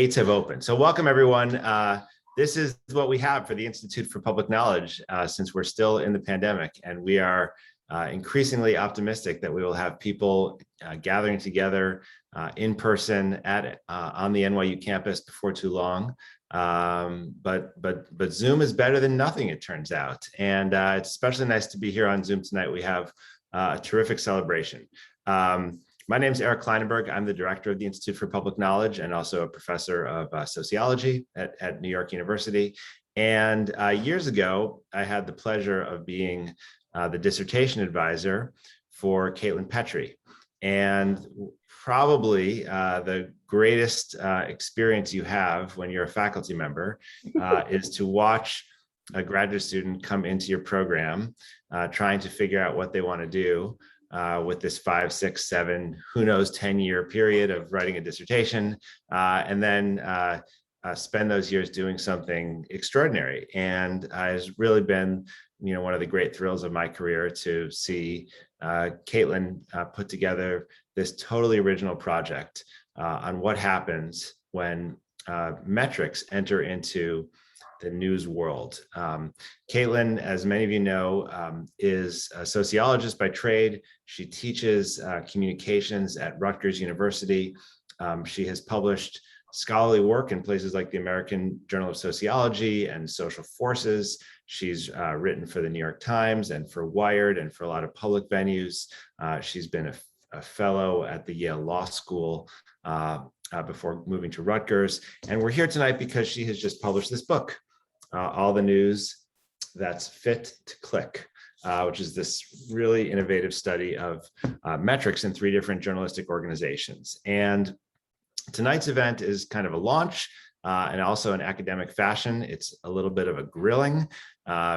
Gates have opened. So welcome everyone. This is what we have for the Institute for Public Knowledge since we're still in the pandemic, and we are increasingly optimistic that we will have people gathering together in person on the NYU campus before too long. But Zoom is better than nothing, it turns out. And it's especially nice to be here on Zoom tonight. We have a terrific celebration. My name is Eric Kleinenberg. I'm the director of the Institute for Public Knowledge and also a professor of sociology at New York University. And years ago, I had the pleasure of being the dissertation advisor for Caitlin Petre. And probably the greatest experience you have when you're a faculty member is to watch a graduate student come into your program trying to figure out what they want to do with this 5, 6, 7, who knows, 10-year period of writing a dissertation, and then spend those years doing something extraordinary. And it's really been, one of the great thrills of my career to see Caitlin put together this totally original project on what happens when metrics enter into the news world. Caitlin, as many of you know, is a sociologist by trade. She teaches communications at Rutgers University. She has published scholarly work in places like the American Journal of Sociology and Social Forces. She's written for the New York Times and for Wired and for a lot of public venues. She's been a fellow at the Yale Law School before moving to Rutgers. And we're here tonight because she has just published this book, All the News That's Fit to Click, which is this really innovative study of metrics in 3 different journalistic organizations. And tonight's event is kind of a launch and also in academic fashion. It's a little bit of a grilling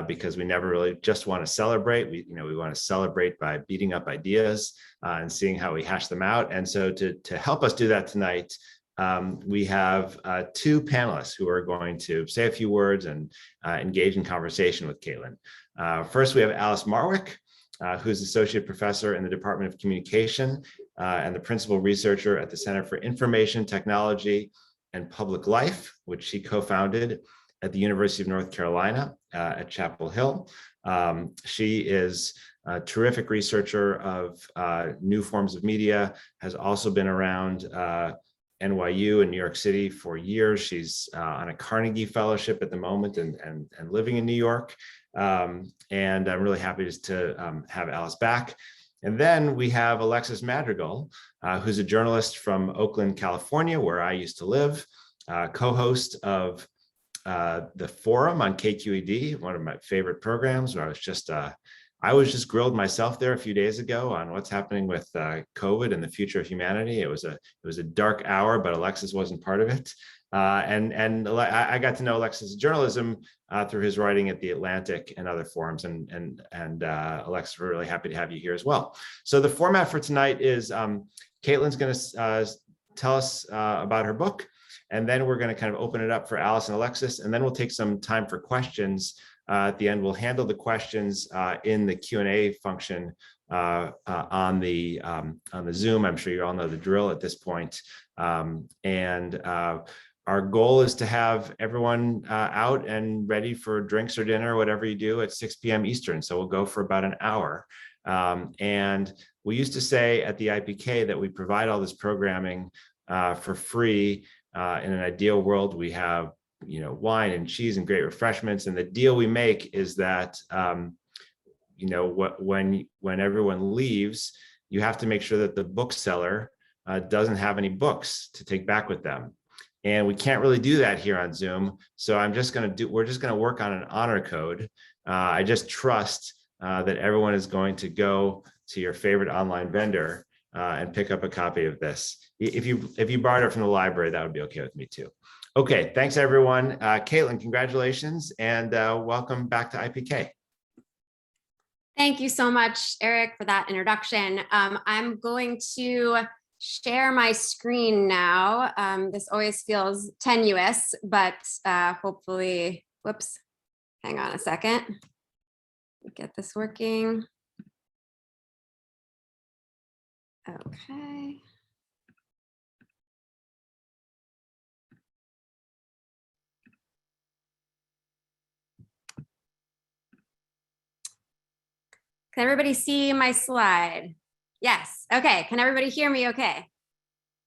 because we never really just want to celebrate. We want to celebrate by beating up ideas and seeing how we hash them out. And so to help us do that tonight, we have 2 panelists who are going to say a few words and engage in conversation with Caitlin. First, we have Alice Marwick, who's associate professor in the Department of Communication and the principal researcher at the Center for Information Technology and Public Life, which she co-founded at the University of North Carolina at Chapel Hill. She is a terrific researcher of new forms of media, has also been around NYU in New York City for years. She's on a Carnegie Fellowship at the moment and living in New York. And I'm really happy to have Alice back. And then we have Alexis Madrigal, who's a journalist from Oakland, California, where I used to live, co-host of the Forum on KQED, one of my favorite programs, where I was just grilled myself there a few days ago on what's happening with COVID and the future of humanity. It was a dark hour, but Alexis wasn't part of it. And I got to know Alexis' journalism through his writing at The Atlantic and other forums. And Alexis, we're really happy to have you here as well. So the format for tonight is Caitlin's going to tell us about her book, and then we're going to kind of open it up for Alice and Alexis, and then we'll take some time for questions. At the end, we'll handle the questions in the Q&A function on the Zoom. I'm sure you all know the drill at this point. Our goal is to have everyone out and ready for drinks or dinner, whatever you do, at 6 p.m. Eastern. So we'll go for about an hour. And we used to say at the IPK that we provide all this programming for free. In an ideal world, we have wine and cheese and great refreshments. And the deal we make is that, when everyone leaves, you have to make sure that the bookseller doesn't have any books to take back with them. And we can't really do that here on Zoom. So we're just going to work on an honor code. I just trust that everyone is going to go to your favorite online vendor and pick up a copy of this. If you borrowed it from the library, that would be okay with me too. Okay, thanks everyone. Caitlin, congratulations and welcome back to IPK. Thank you so much, Eric, for that introduction. I'm going to share my screen now. This always feels tenuous, but hopefully, whoops, hang on a second. Get this working. Okay. Can everybody see my slide? Yes. Okay. Can everybody hear me okay?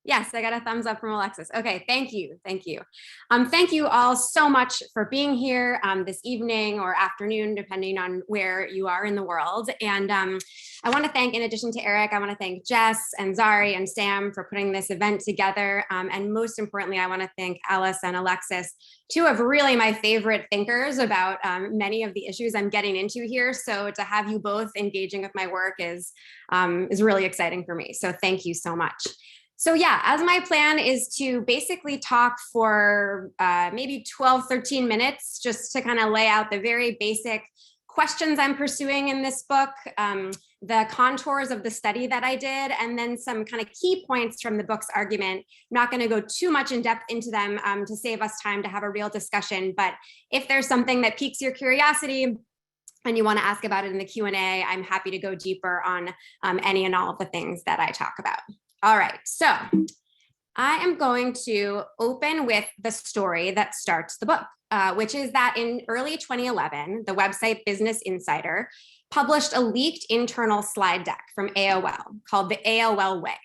Yes, I got a thumbs up from Alexis. Okay, thank you, thank you. Thank you all so much for being here this evening or afternoon, depending on where you are in the world. And I want to thank, in addition to Eric, I want to thank Jess and Zari and Sam for putting this event together. And most importantly, I want to thank Alice and Alexis, two of really my favorite thinkers about many of the issues I'm getting into here. So to have you both engaging with my work is really exciting for me. So thank you so much. So yeah, as my plan is to basically talk for maybe 12, 13 minutes, just to kind of lay out the very basic questions I'm pursuing in this book, the contours of the study that I did, and then some kind of key points from the book's argument. I'm not going to go too much in depth into them to save us time to have a real discussion, but if there's something that piques your curiosity and you want to ask about it in the Q&A, I'm happy to go deeper on any and all of the things that I talk about. All right, so I am going to open with the story that starts the book, which is that in early 2011, the website Business Insider published a leaked internal slide deck from AOL called the Aol Way.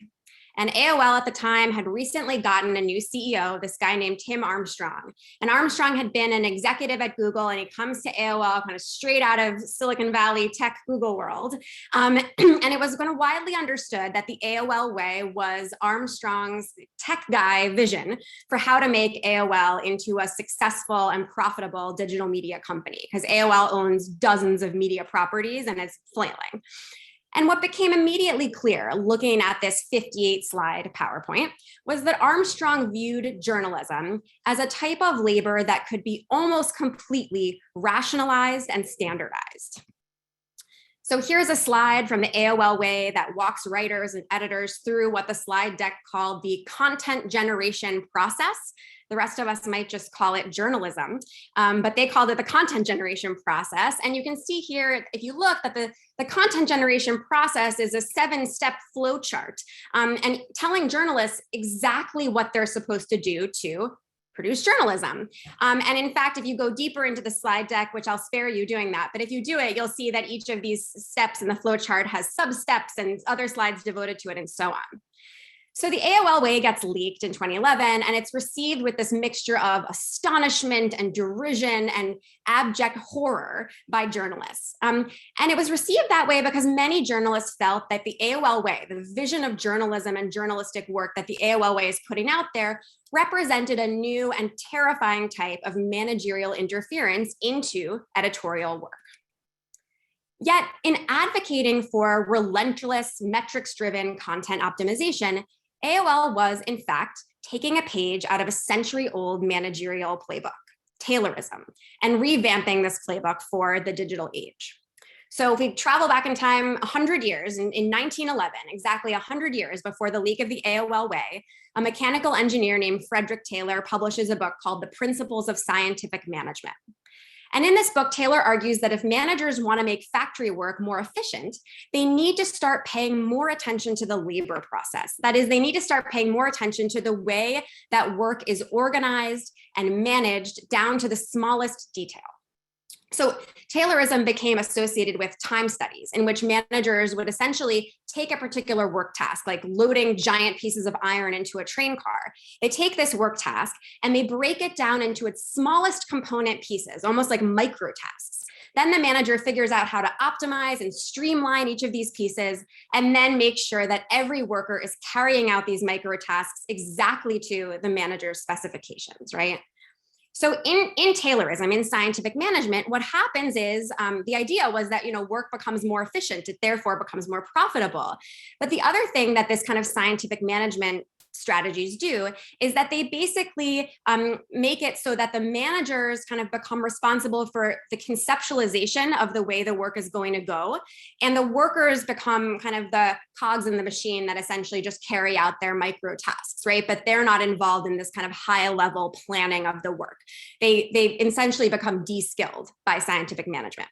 And AOL at the time had recently gotten a new CEO, this guy named Tim Armstrong. And Armstrong had been an executive at Google, and he comes to AOL kind of straight out of Silicon Valley tech Google world. And it was kind of widely understood that the AOL way was Armstrong's tech guy vision for how to make AOL into a successful and profitable digital media company, because AOL owns dozens of media properties and it's flailing. And what became immediately clear, looking at this 58-slide PowerPoint, was that Armstrong viewed journalism as a type of labor that could be almost completely rationalized and standardized. So here's a slide from the AOL Way that walks writers and editors through what the slide deck called the content generation process. The rest of us might just call it journalism, but they called it the content generation process. And you can see here, if you look, that the content generation process is a 7-step flow chart and telling journalists exactly what they're supposed to do to produce journalism. And in fact, if you go deeper into the slide deck, which I'll spare you doing that, but if you do it, you'll see that each of these steps in the flow chart has sub-steps and other slides devoted to it and so on. So the AOL Way gets leaked in 2011, and it's received with this mixture of astonishment and derision and abject horror by journalists. And it was received that way because many journalists felt that the AOL Way, the vision of journalism and journalistic work that the AOL Way is putting out there, represented a new and terrifying type of managerial interference into editorial work. Yet, in advocating for relentless, metrics-driven content optimization, AOL was, in fact, taking a page out of a century-old managerial playbook, Taylorism, and revamping this playbook for the digital age. So if we travel back in time 100 years, in 1911, exactly 100 years before the leak of the AOL Way, a mechanical engineer named Frederick Taylor publishes a book called The Principles of Scientific Management. And in this book, Taylor argues that if managers want to make factory work more efficient, they need to start paying more attention to the labor process. That is, they need to start paying more attention to the way that work is organized and managed down to the smallest detail. So Taylorism became associated with time studies in which managers would essentially take a particular work task, like loading giant pieces of iron into a train car. They take this work task and they break it down into its smallest component pieces, almost like micro tasks. Then the manager figures out how to optimize and streamline each of these pieces, and then make sure that every worker is carrying out these micro tasks exactly to the manager's specifications, right? So in Taylorism, in scientific management, what happens is the idea was that work becomes more efficient, it therefore becomes more profitable. But the other thing that this kind of scientific management strategies do is that they basically make it so that the managers kind of become responsible for the conceptualization of the way the work is going to go, and the workers become kind of the cogs in the machine that essentially just carry out their micro tasks, right? But they're not involved in this kind of high level planning of the work. They essentially become de-skilled by scientific management.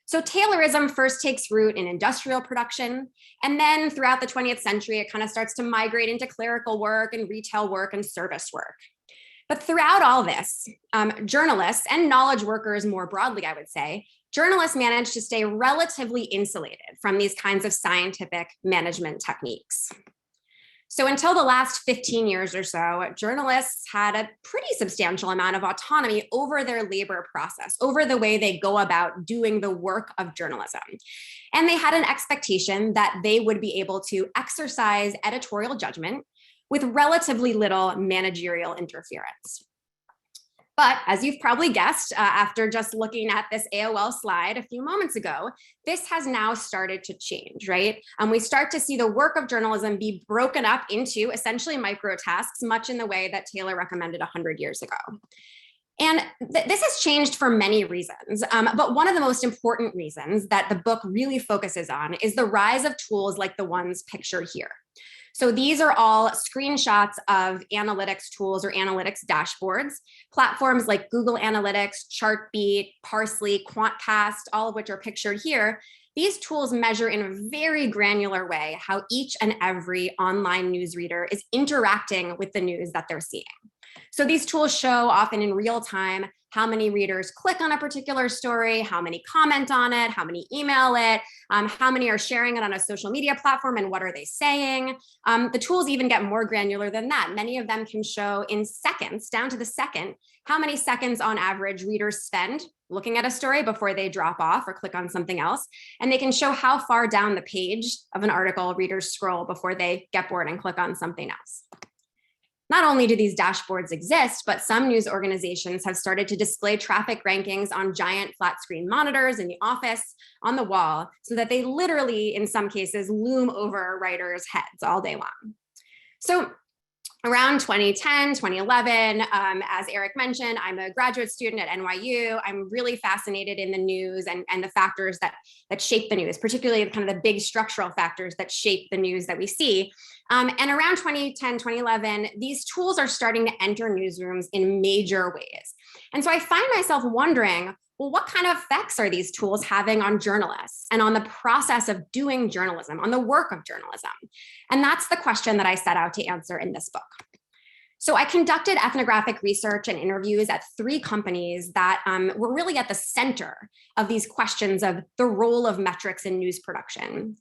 So Taylorism first takes root in industrial production, and then throughout the 20th century, it kind of starts to migrate into clerical work and retail work and service work. But throughout all this, journalists and knowledge workers more broadly, I would say, journalists manage to stay relatively insulated from these kinds of scientific management techniques. So until the last 15 years or so, journalists had a pretty substantial amount of autonomy over their labor process, over the way they go about doing the work of journalism. And they had an expectation that they would be able to exercise editorial judgment with relatively little managerial interference. But as you've probably guessed, after just looking at this AOL slide a few moments ago, this has now started to change, right? We start to see the work of journalism be broken up into essentially micro tasks, much in the way that Taylor recommended 100 years ago. And this has changed for many reasons, but one of the most important reasons that the book really focuses on is the rise of tools like the ones pictured here. So these are all screenshots of analytics tools or analytics dashboards, platforms like Google Analytics, Chartbeat, Parsley, Quantcast, all of which are pictured here. These tools measure in a very granular way how each and every online news reader is interacting with the news that they're seeing. So these tools show often in real time how many readers click on a particular story, how many comment on it, how many email it, how many are sharing it on a social media platform, and what are they saying. The tools even get more granular than that. Many of them can show in seconds, down to the second, how many seconds on average readers spend looking at a story before they drop off or click on something else. And they can show how far down the page of an article readers scroll before they get bored and click on something else. Not only do these dashboards exist, but some news organizations have started to display traffic rankings on giant flat screen monitors in the office, on the wall, so that they literally, in some cases, loom over writers' heads all day long. So around 2010, 2011, as Eric mentioned, I'm a graduate student at NYU. I'm really fascinated in the news and the factors that shape the news, particularly kind of the big structural factors that shape the news that we see. And around 2010, 2011, these tools are starting to enter newsrooms in major ways. And so I find myself wondering, well, what kind of effects are these tools having on journalists and on the process of doing journalism, on the work of journalism? And that's the question that I set out to answer in this book. So I conducted ethnographic research and interviews at 3 companies that were really at the center of these questions of the role of metrics in news production.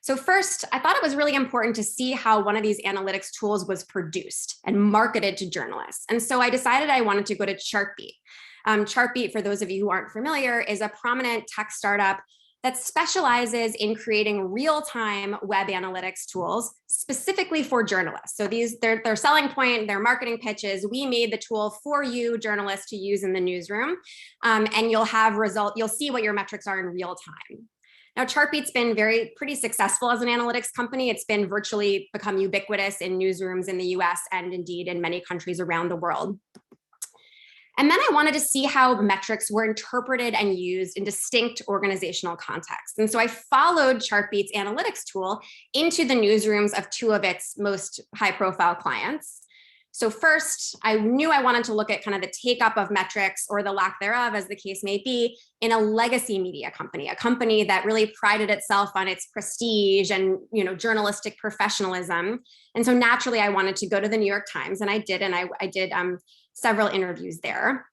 So first, I thought it was really important to see how one of these analytics tools was produced and marketed to journalists. And so I decided I wanted to go to Chartbeat. Chartbeat, for those of you who aren't familiar, is a prominent tech startup that specializes in creating real-time web analytics tools specifically for journalists. So their selling point, their marketing pitch is, we made the tool for you, journalists, to use in the newsroom, and you'll see what your metrics are in real time. Now, Chartbeat's been pretty successful as an analytics company. It's been virtually become ubiquitous in newsrooms in the US and indeed in many countries around the world. And then I wanted to see how metrics were interpreted and used in distinct organizational contexts. And so I followed Chartbeat's analytics tool into the newsrooms of 2 of its most high-profile clients. So first, I knew I wanted to look at kind of the take-up of metrics, or the lack thereof, as the case may be, in a legacy media company, a company that really prided itself on its prestige and journalistic professionalism. And so naturally, I wanted to go to the New York Times, and I did, several interviews there.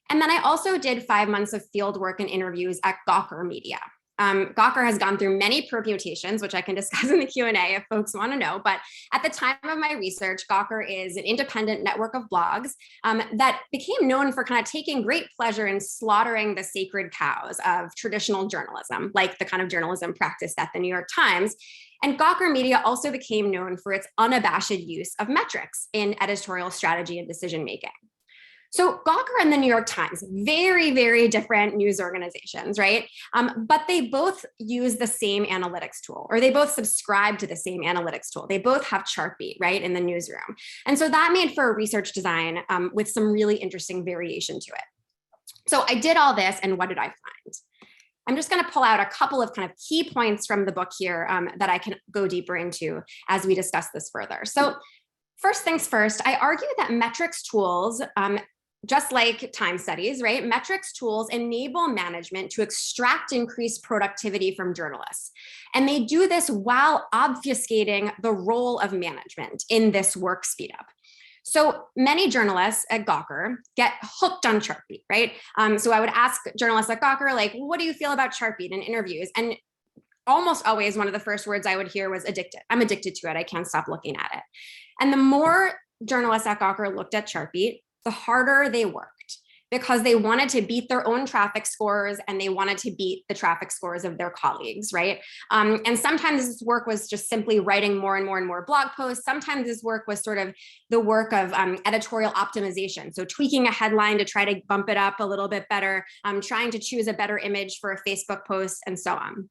And then I also did 5 months of field work and interviews at Gawker Media. Gawker has gone through many permutations, which I can discuss in the Q&A if folks want to know. But at the time of my research, Gawker is an independent network of blogs that became known for kind of taking great pleasure in slaughtering the sacred cows of traditional journalism, like the kind of journalism practiced at the New York Times. And Gawker Media also became known for its unabashed use of metrics in editorial strategy and decision-making. So Gawker and the New York Times, very, very different news organizations, right? But they both use the same analytics tool, or they both subscribe to the same analytics tool. They both have Chartbeat, right, in the newsroom. And so that made for a research design with some really interesting variation to it. So I did all this, and what did I find? I'm just going to pull out a couple of kind of key points from the book here that I can go deeper into as we discuss this further. So first things first, I argue that metrics tools, just like time studies, right? Metrics tools enable management to extract increased productivity from journalists. And they do this while obfuscating the role of management in this work speed up. So many journalists at Gawker get hooked on Chartbeat, right? So I would ask journalists at Gawker, like, what do you feel about Chartbeat in interviews? And almost always one of the first words I would hear was addicted. I'm addicted to it. I can't stop looking at it. And the more journalists at Gawker looked at Chartbeat, the harder they worked, because they wanted to beat their own traffic scores and they wanted to beat the traffic scores of their colleagues, right? And sometimes this work was just simply writing more and more and more blog posts. Sometimes this work was sort of the work of editorial optimization. So tweaking a headline to try to bump it up a little bit better, trying to choose a better image for a Facebook post, and so on.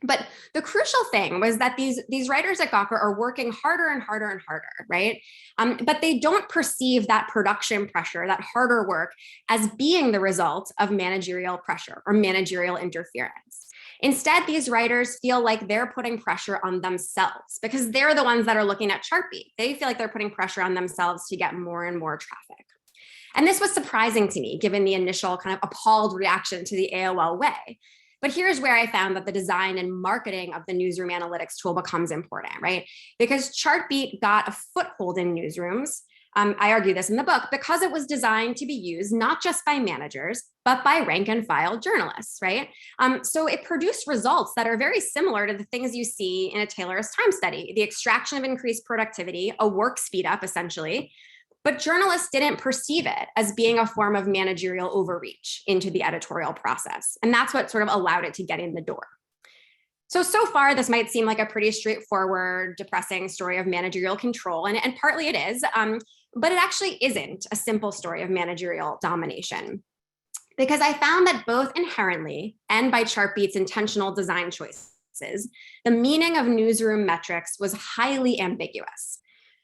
But the crucial thing was that these writers at Gawker are working harder and harder and harder, right? But they don't perceive that production pressure, that harder work, as being the result of managerial pressure or managerial interference. Instead, these writers feel like they're putting pressure on themselves because they're the ones that are looking at Chartbeat. They feel like they're putting pressure on themselves to get more and more traffic. And this was surprising to me, given the initial kind of appalled reaction to the Aol Way. But here's where I found that the design and marketing of the newsroom analytics tool becomes important, right? Because Chartbeat got a foothold in newsrooms. I argue this in the book, because it was designed to be used not just by managers, but by rank and file journalists, right? So it produced results that are very similar to the things you see in a Taylorist time study: the extraction of increased productivity, a work speed up essentially. But journalists didn't perceive it as being a form of managerial overreach into the editorial process. And that's what sort of allowed it to get in the door. So far, this might seem like a pretty straightforward, depressing story of managerial control, and partly it is, but it actually isn't a simple story of managerial domination. Because I found that both inherently and by Chartbeat's intentional design choices, the meaning of newsroom metrics was highly ambiguous.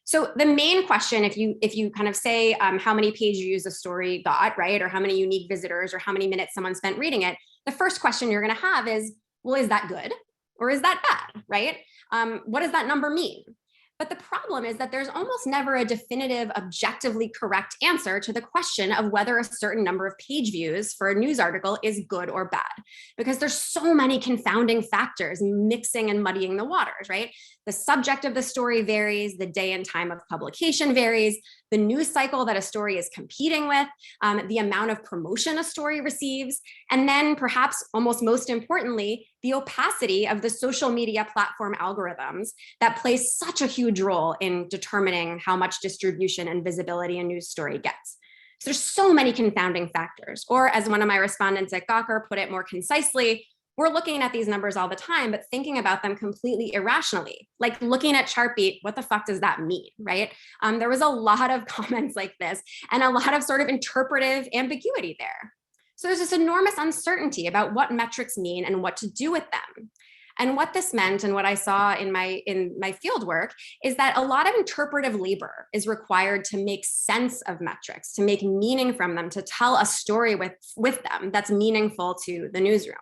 So the main question, if you kind of say how many page views a story got, right, or how many unique visitors, or how many minutes someone spent reading it, the first question you're going to have is, well, is that good or is that bad, right? What does that number mean? But the problem is that there's almost never a definitive, objectively correct answer to the question of whether a certain number of page views for a news article is good or bad, because there's so many confounding factors mixing and muddying the waters, right? The subject of the story varies, the day and time of publication varies, the news cycle that a story is competing with, the amount of promotion a story receives, and then perhaps almost most importantly, the opacity of the social media platform algorithms that play such a huge role in determining how much distribution and visibility a news story gets. So there's so many confounding factors. Or as one of my respondents at Gawker put it more concisely, we're looking at these numbers all the time, but thinking about them completely irrationally. Like looking at Chartbeat, what the fuck does that mean, right? There was a lot of comments like this and a lot of sort of interpretive ambiguity there. So there's this enormous uncertainty about what metrics mean and what to do with them. And what this meant, and what I saw in my field work, is that a lot of interpretive labor is required to make sense of metrics, to make meaning from them, to tell a story with them that's meaningful to the newsroom.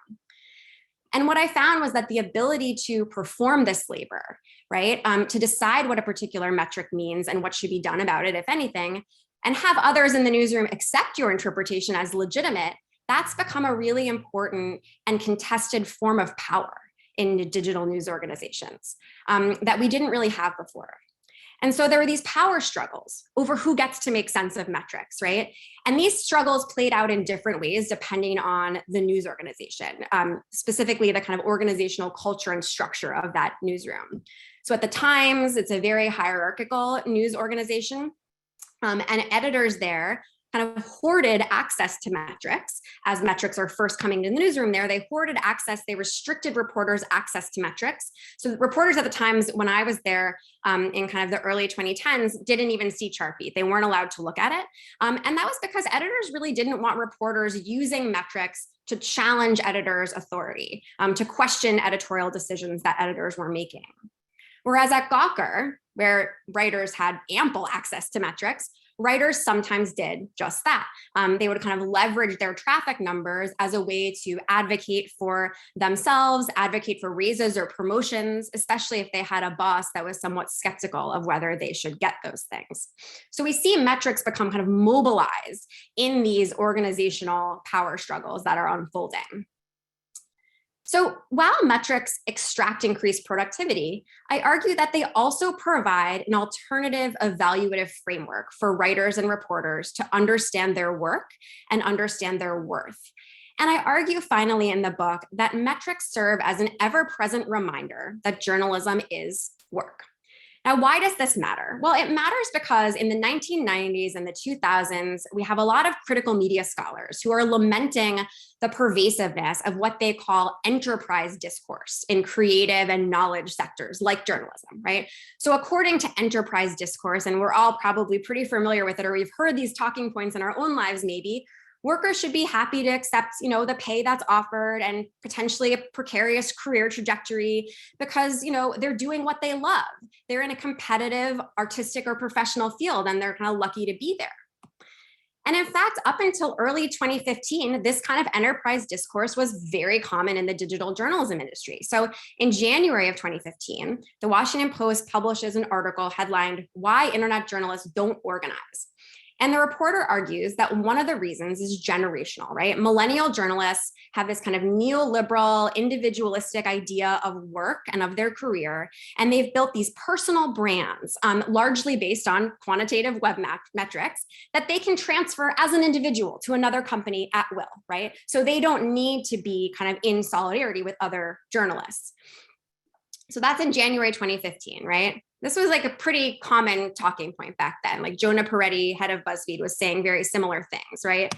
And what I found was that the ability to perform this labor, right, to decide what a particular metric means and what should be done about it, if anything, and have others in the newsroom accept your interpretation as legitimate, that's become a really important and contested form of power in digital news organizations that we didn't really have before. And so there were these power struggles over who gets to make sense of metrics, right? And these struggles played out in different ways depending on the news organization, specifically the kind of organizational culture and structure of that newsroom. So at the Times, it's a very hierarchical news organization, and editors there kind of hoarded access to metrics. As metrics are first coming to the newsroom there, they hoarded access, they restricted reporters' access to metrics. So reporters at the Times, when I was there in kind of the early 2010s, didn't even see Chartbeat. They weren't allowed to look at it. And that was because editors really didn't want reporters using metrics to challenge editors' authority, to question editorial decisions that editors were making. Whereas at Gawker, where writers had ample access to metrics, writers sometimes did just that. They would kind of leverage their traffic numbers as a way to advocate for themselves, advocate for raises or promotions, especially if they had a boss that was somewhat skeptical of whether they should get those things. So we see metrics become kind of mobilized in these organizational power struggles that are unfolding. So while metrics extract increased productivity, I argue that they also provide an alternative evaluative framework for writers and reporters to understand their work and understand their worth. And I argue finally in the book that metrics serve as an ever-present reminder that journalism is work. Now, why does this matter? Well, it matters because in the 1990s and the 2000s, we have a lot of critical media scholars who are lamenting the pervasiveness of what they call enterprise discourse in creative and knowledge sectors like journalism, right? So according to enterprise discourse, and we're all probably pretty familiar with it, or we've heard these talking points in our own lives maybe, workers should be happy to accept, the pay that's offered and potentially a precarious career trajectory because, they're doing what they love. They're in a competitive artistic or professional field and they're kind of lucky to be there. And in fact, up until early 2015, this kind of enterprise discourse was very common in the digital journalism industry. So in January of 2015, the Washington Post publishes an article headlined, "Why Internet Journalists Don't Organize." And the reporter argues that one of the reasons is generational, right? Millennial journalists have this kind of neoliberal, individualistic idea of work and of their career. And they've built these personal brands, largely based on quantitative web metrics that they can transfer as an individual to another company at will, right? So they don't need to be kind of in solidarity with other journalists. So that's in January 2015, right? This was like a pretty common talking point back then. Like Jonah Peretti, head of BuzzFeed, was saying very similar things, right?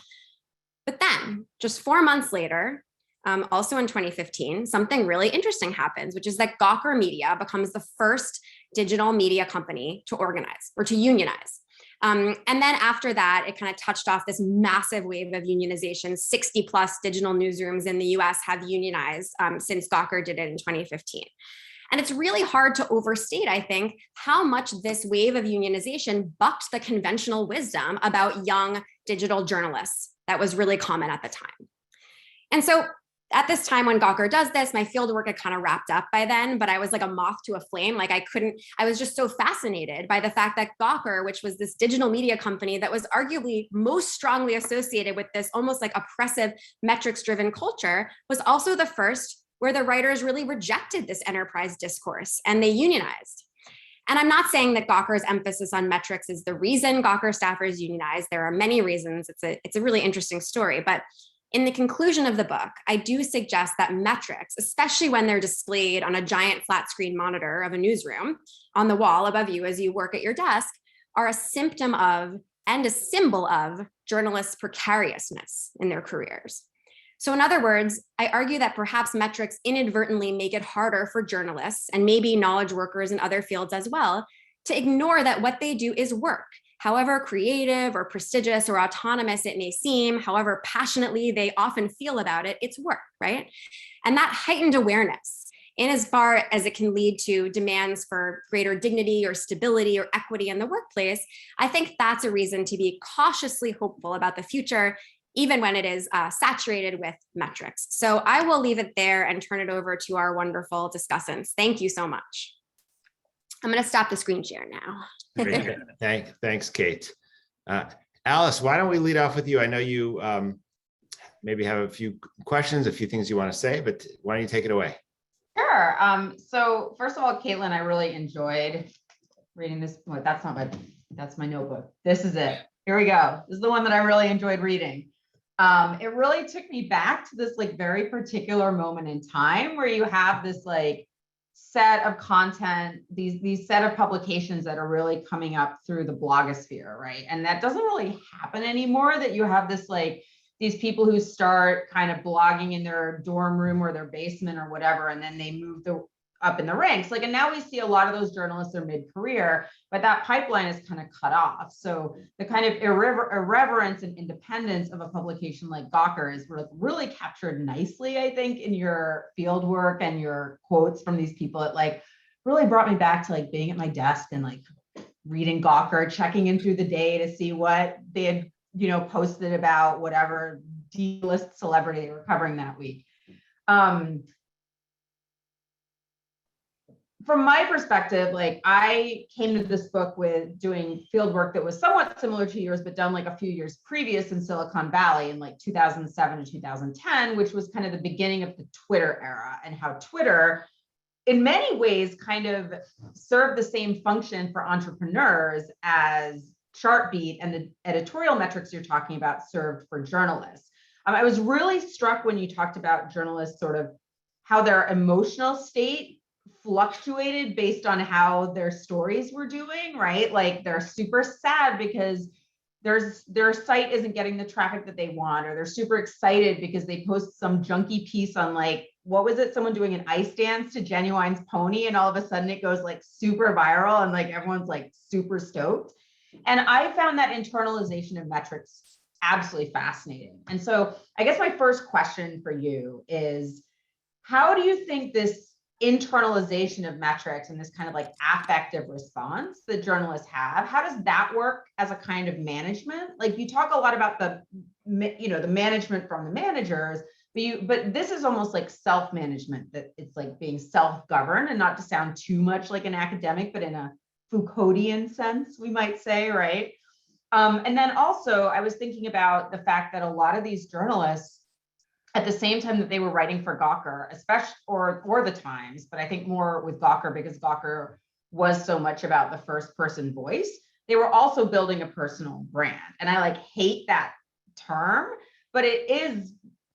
But then just 4 months later, also in 2015, something really interesting happens, which is that Gawker Media becomes the first digital media company to organize or to unionize. And then after that, it kind of touched off this massive wave of unionization. 60 plus digital newsrooms in the US have unionized since Gawker did it in 2015. And it's really hard to overstate, I think, how much this wave of unionization bucked the conventional wisdom about young digital journalists that was really common at the time. And so at this time when Gawker does this, my fieldwork had kind of wrapped up by then, but I was like a moth to a flame. Like I was just so fascinated by the fact that Gawker, which was this digital media company that was arguably most strongly associated with this almost like oppressive metrics-driven culture, was also the first where the writers really rejected this enterprise discourse and they unionized. And I'm not saying that Gawker's emphasis on metrics is the reason Gawker staffers unionized. There are many reasons. It's a really interesting story. But in the conclusion of the book, I do suggest that metrics, especially when they're displayed on a giant flat screen monitor of a newsroom on the wall above you as you work at your desk, are a symptom of and a symbol of journalists' precariousness in their careers. So in other words, I argue that perhaps metrics inadvertently make it harder for journalists and maybe knowledge workers in other fields as well to ignore that what they do is work, however creative or prestigious or autonomous it may seem, however passionately they often feel about it, it's work, right? And that heightened awareness, in as far as it can lead to demands for greater dignity or stability or equity in the workplace, I think that's a reason to be cautiously hopeful about the future, even when it is saturated with metrics. So I will leave it there and turn it over to our wonderful discussants. Thank you so much. I'm going to stop the screen share now. Thanks, Kate. Alice, why don't we lead off with you? I know you maybe have a few questions, a few things you want to say, but why don't you take it away? Sure. So first of all, Caitlin, I really enjoyed reading this. Well, that's my notebook. This is it. Here we go. This is the one that I really enjoyed reading. It really took me back to this like very particular moment in time where you have this like set of content, these set of publications that are really coming up through the blogosphere, right? And that doesn't really happen anymore, that you have this like these people who start kind of blogging in their dorm room or their basement or whatever, and then they move up in the ranks. Like, and now we see a lot of those journalists are mid-career, but that pipeline is kind of cut off. So the kind of irreverence and independence of a publication like Gawker is really captured nicely, I think, in your field work and your quotes from these people. It like really brought me back to like being at my desk and like reading Gawker, checking in through the day to see what they had, posted about whatever D-list celebrity they were covering that week. from my perspective, like I came to this book with doing field work that was somewhat similar to yours, but done like a few years previous in Silicon Valley in like 2007 to 2010, which was kind of the beginning of the Twitter era, and how Twitter in many ways kind of served the same function for entrepreneurs as Chartbeat and the editorial metrics you're talking about served for journalists. I was really struck when you talked about journalists, sort of how their emotional state fluctuated based on how their stories were doing, right? Like they're super sad because their site isn't getting the traffic that they want, or they're super excited because they post some junky piece on like, what was it? Someone doing an ice dance to Genuine's pony, and all of a sudden it goes like super viral and like everyone's like super stoked. And I found that internalization of metrics absolutely fascinating. And so I guess my first question for you is, how do you think this internalization of metrics and this kind of like affective response that journalists have, how does that work as a kind of management? Like you talk a lot about the, you know, the management from the managers, but this is almost like self-management, that it's like being self-governed, and not to sound too much like an academic, but in a Foucauldian sense, we might say, right? And then also I was thinking about the fact that a lot of these journalists, at the same time that they were writing for Gawker, especially, or the Times, but I think more with Gawker because Gawker was so much about the first person voice, they were also building a personal brand. And I like hate that term, but it is,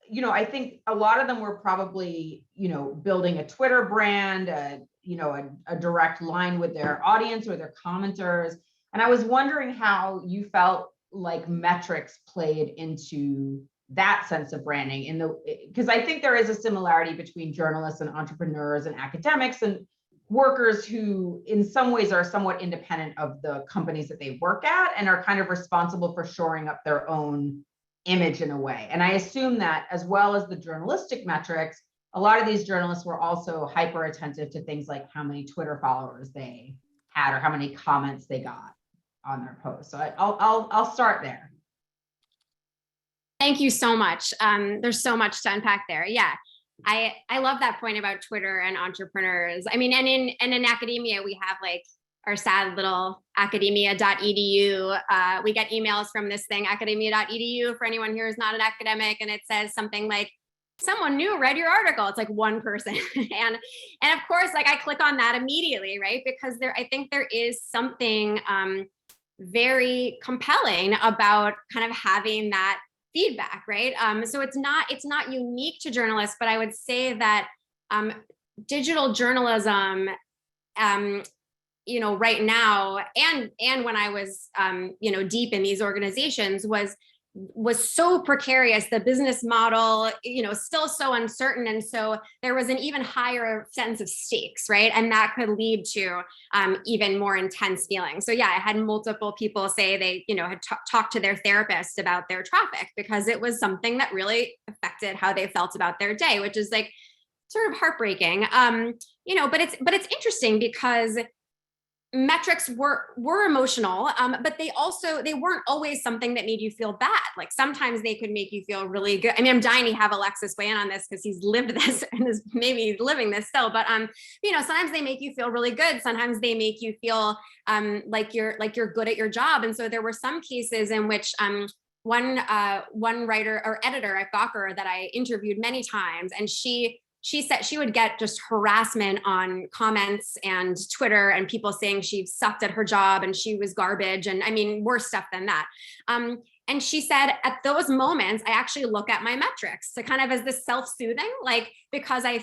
you know, I think a lot of them were probably, you know, building a Twitter brand, you know, a direct line with their audience or their commenters. And I was wondering how you felt like metrics played into that sense of branding, in the, because I think there is a similarity between journalists and entrepreneurs and academics and workers who in some ways are somewhat independent of the companies that they work at and are kind of responsible for shoring up their own image in a way. And I assume that as well as the journalistic metrics, a lot of these journalists were also hyper attentive to things like how many Twitter followers they had or how many comments they got on their posts. So I'll start there. Thank you so much. There's so much to unpack there. Yeah, I love that point about Twitter and entrepreneurs. I mean, and in academia, we have like our sad little academia.edu. We get emails from this thing, academia.edu, for anyone here who's not an academic, and it says something like, someone new read your article. It's like one person. and of course, like I click on that immediately, right? Because I think there is something very compelling about kind of having that feedback, right? So it's not unique to journalists, but I would say that digital journalism, you know, right now, and when I was, you know, deep in these organizations, was so precarious. The business model, you know, still so uncertain, and so there was an even higher sense of stakes, right? And that could lead to even more intense feelings. So yeah, I had multiple people say they, you know, had talked to their therapist about their traffic because it was something that really affected how they felt about their day, which is like sort of heartbreaking. You know, but it's interesting because metrics were emotional, but they weren't always something that made you feel bad. Like sometimes they could make you feel really good. I mean, I'm dying to have Alexis weigh in on this because he's lived this and is maybe living this still. But you know, sometimes they make you feel really good. Sometimes they make you feel like you're good at your job. And so there were some cases in which one writer or editor at Gawker that I interviewed many times, and she said she would get just harassment on comments and Twitter and people saying she sucked at her job and she was garbage. And I mean, worse stuff than that. And she said, at those moments, I actually look at my metrics to kind of as this self-soothing, like, because I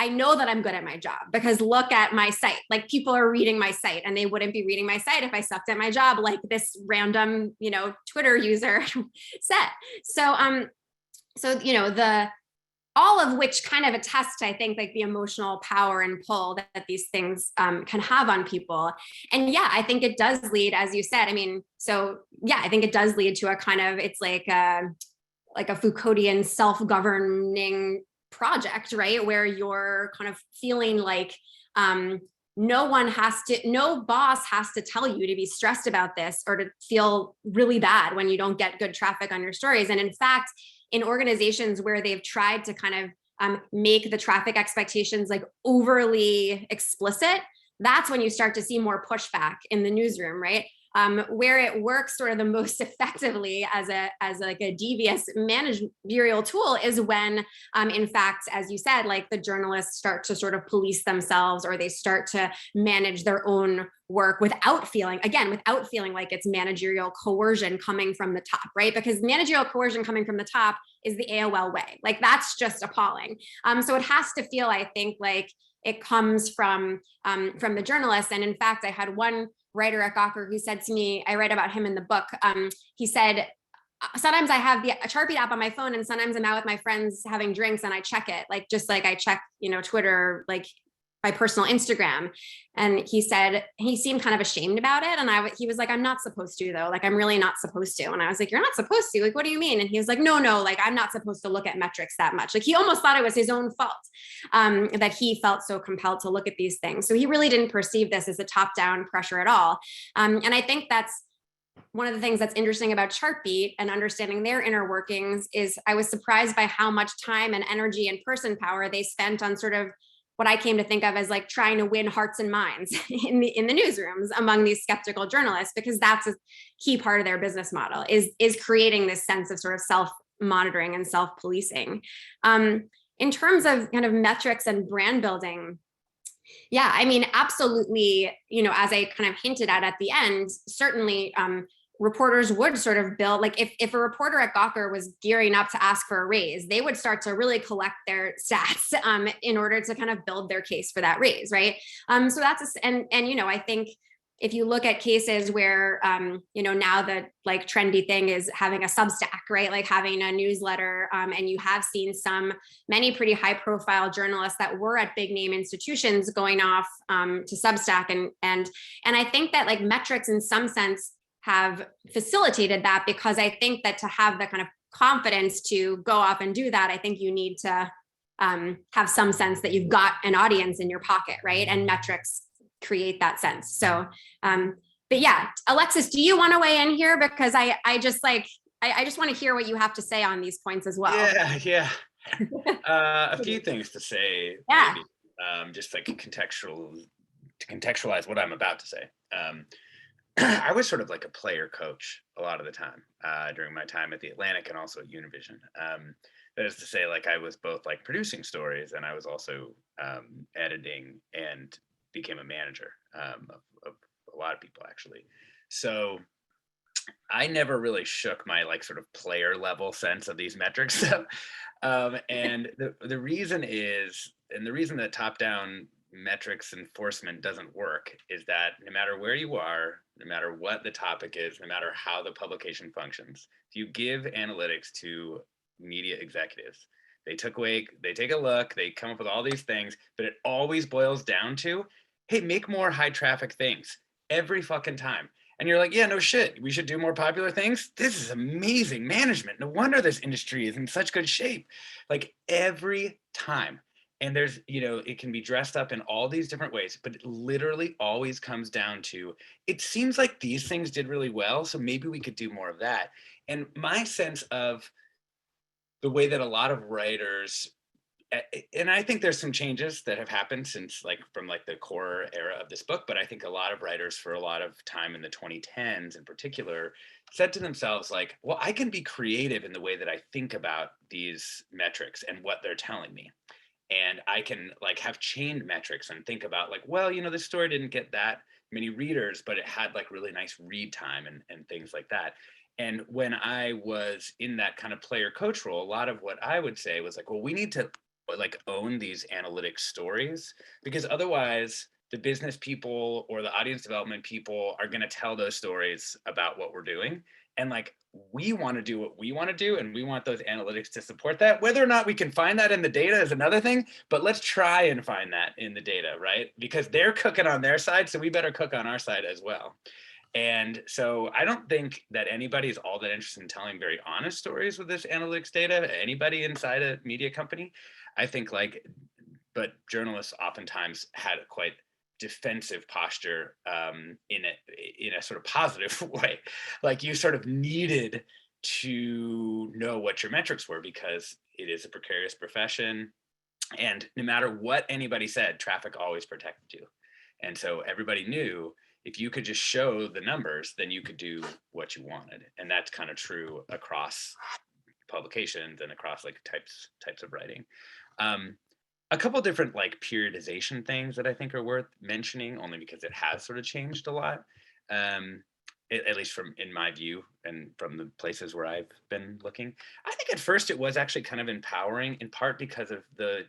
know that I'm good at my job because look at my site, like people are reading my site and they wouldn't be reading my site if I sucked at my job, like this random, you know, Twitter user said. So, you know, all of which kind of attest to, I think, like the emotional power and pull that these things can have on people. And yeah, I think it does lead, as you said, I mean, so yeah, I think it does lead to a kind of, it's like a Foucauldian self-governing project, right? Where you're kind of feeling like no boss has to tell you to be stressed about this or to feel really bad when you don't get good traffic on your stories. And in fact, in organizations where they've tried to kind of make the traffic expectations like overly explicit, that's when you start to see more pushback in the newsroom, right? Where it works sort of the most effectively as like a devious managerial tool is when, in fact, as you said, like the journalists start to sort of police themselves, or they start to manage their own work without feeling like it's managerial coercion coming from the top, right? Because managerial coercion coming from the top is the AOL way. Like that's just appalling. So it has to feel, I think, like it comes from the journalists. And in fact, I had one writer at Gawker who said to me, I write about him in the book, he said, sometimes I have the Sharpie app on my phone, and sometimes I'm out with my friends having drinks and I check it, like just like I check, Twitter, like my personal Instagram. And he said, he seemed kind of ashamed about it. And he was like, I'm not supposed to though. Like, I'm really not supposed to. And I was like, you're not supposed to? Like, what do you mean? And he was like, no, like I'm not supposed to look at metrics that much. Like he almost thought it was his own fault that he felt so compelled to look at these things. So he really didn't perceive this as a top-down pressure at all. And I think that's one of the things that's interesting about Chartbeat and understanding their inner workings is I was surprised by how much time and energy and person power they spent on sort of what I came to think of as like trying to win hearts and minds in the newsrooms among these skeptical journalists, because that's a key part of their business model is creating this sense of sort of self-monitoring and self-policing. In terms of kind of metrics and brand building, yeah, I mean, absolutely, as I kind of hinted at the end, certainly reporters would sort of build, like if a reporter at Gawker was gearing up to ask for a raise, they would start to really collect their stats in order to kind of build their case for that raise, right? So that's, and I think if you look at cases where, now the like trendy thing is having a Substack, right? Like having a newsletter, and you have seen many pretty high profile journalists that were at big name institutions going off to Substack. And I think that like metrics in some sense have facilitated that, because I think that to have the kind of confidence to go off and do that, I think you need to have some sense that you've got an audience in your pocket, right? And metrics create that sense. So, but yeah, Alexis, do you want to weigh in here? Because I just want to hear what you have to say on these points as well. Yeah. A few things to say. Yeah. Maybe, just like to contextualize what I'm about to say. I was sort of like a player coach a lot of the time during my time at the Atlantic and also at Univision. That is to say, like I was both like producing stories and I was also editing and became a manager of a lot of people actually. So I never really shook my like sort of player level sense of these metrics. And the reason is, and the reason that top-down metrics enforcement doesn't work is that no matter where you are, no matter what the topic is, no matter how the publication functions, if you give analytics to media executives, they take a look, they come up with all these things, but it always boils down to, hey, make more high traffic things every fucking time. And you're like, yeah, no shit, we should do more popular things. This is amazing management. No wonder this industry is in such good shape. Like every time. And there's, it can be dressed up in all these different ways, but it literally always comes down to, it seems like these things did really well, so maybe we could do more of that. And my sense of the way that a lot of writers, and I think there's some changes that have happened since from the core era of this book, but I think a lot of writers for a lot of time in the 2010s in particular said to themselves like, well, I can be creative in the way that I think about these metrics and what they're telling me. And I can like have chained metrics and think about like, well, this story didn't get that many readers, but it had like really nice read time and things like that. And when I was in that kind of player coach role, a lot of what I would say was like, well, we need to like own these analytic stories, because otherwise the business people or the audience development people are going to tell those stories about what we're doing. And like, we want to do what we want to do, and we want those analytics to support that. Whether or not we can find that in the data is another thing, but let's try and find that in the data, right? Because they're cooking on their side, so we better cook on our side as well. And so I don't think that anybody is all that interested in telling very honest stories with this analytics data, anybody inside a media company. I think but journalists oftentimes had a quite defensive posture in a sort of positive way. Like you sort of needed to know what your metrics were because it is a precarious profession. And no matter what anybody said, traffic always protected you. And so everybody knew if you could just show the numbers, then you could do what you wanted. And that's kind of true across publications and across like types of writing. A couple different like periodization things that I think are worth mentioning, only because it has sort of changed a lot. At least from in my view and from the places where I've been looking. I think at first it was actually kind of empowering, in part because of the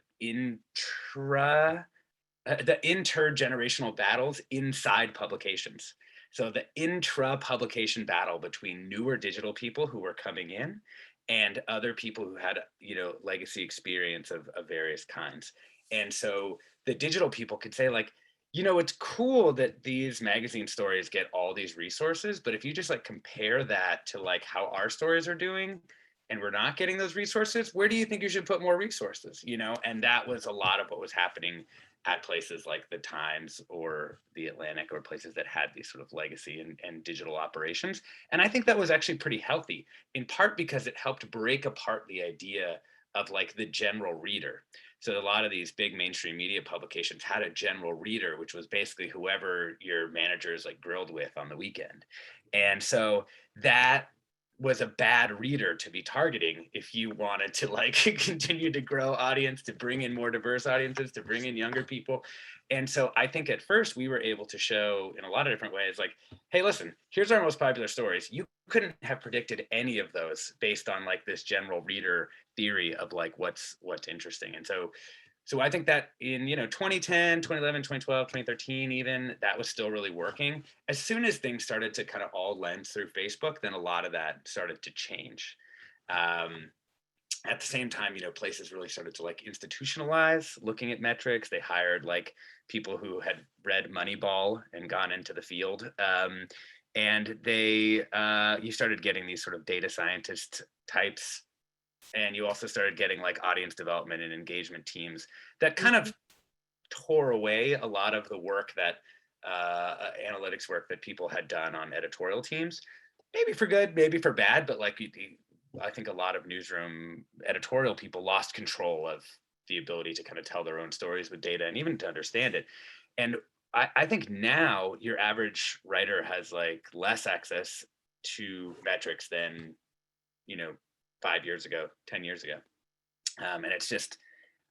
intergenerational battles inside publications. So the intra-publication battle between newer digital people who were coming in and other people who had, legacy experience of various kinds. And so the digital people could say like, it's cool that these magazine stories get all these resources, but if you just like compare that to like how our stories are doing and we're not getting those resources, where do you think you should put more resources? And that was a lot of what was happening at places like the Times or the Atlantic, or places that had these sort of legacy and digital operations. And I think that was actually pretty healthy, in part because it helped break apart the idea of like the general reader. So a lot of these big mainstream media publications had a general reader, which was basically whoever your manager is like grilled with on the weekend. And so that was a bad reader to be targeting if you wanted to like continue to grow audience, to bring in more diverse audiences, to bring in younger people. And so I think at first we were able to show in a lot of different ways, like, hey, listen, here's our most popular stories. You couldn't have predicted any of those based on like this general reader theory of like what's interesting. And so I think that in 2010, 2011, 2012, 2013, even, that was still really working. As soon as things started to kind of all lens through Facebook, then a lot of that started to change. At the same time, places really started to like institutionalize looking at metrics. They hired like people who had read Moneyball and gone into the field. And you started getting these sort of data scientist types. And you also started getting like audience development and engagement teams that kind of tore away a lot of the work that analytics work that people had done on editorial teams, maybe for good, maybe for bad, but like I think a lot of newsroom editorial people lost control of the ability to kind of tell their own stories with data and even to understand it. And I think now your average writer has like less access to metrics than 5 years ago, 10 years ago. And it's just,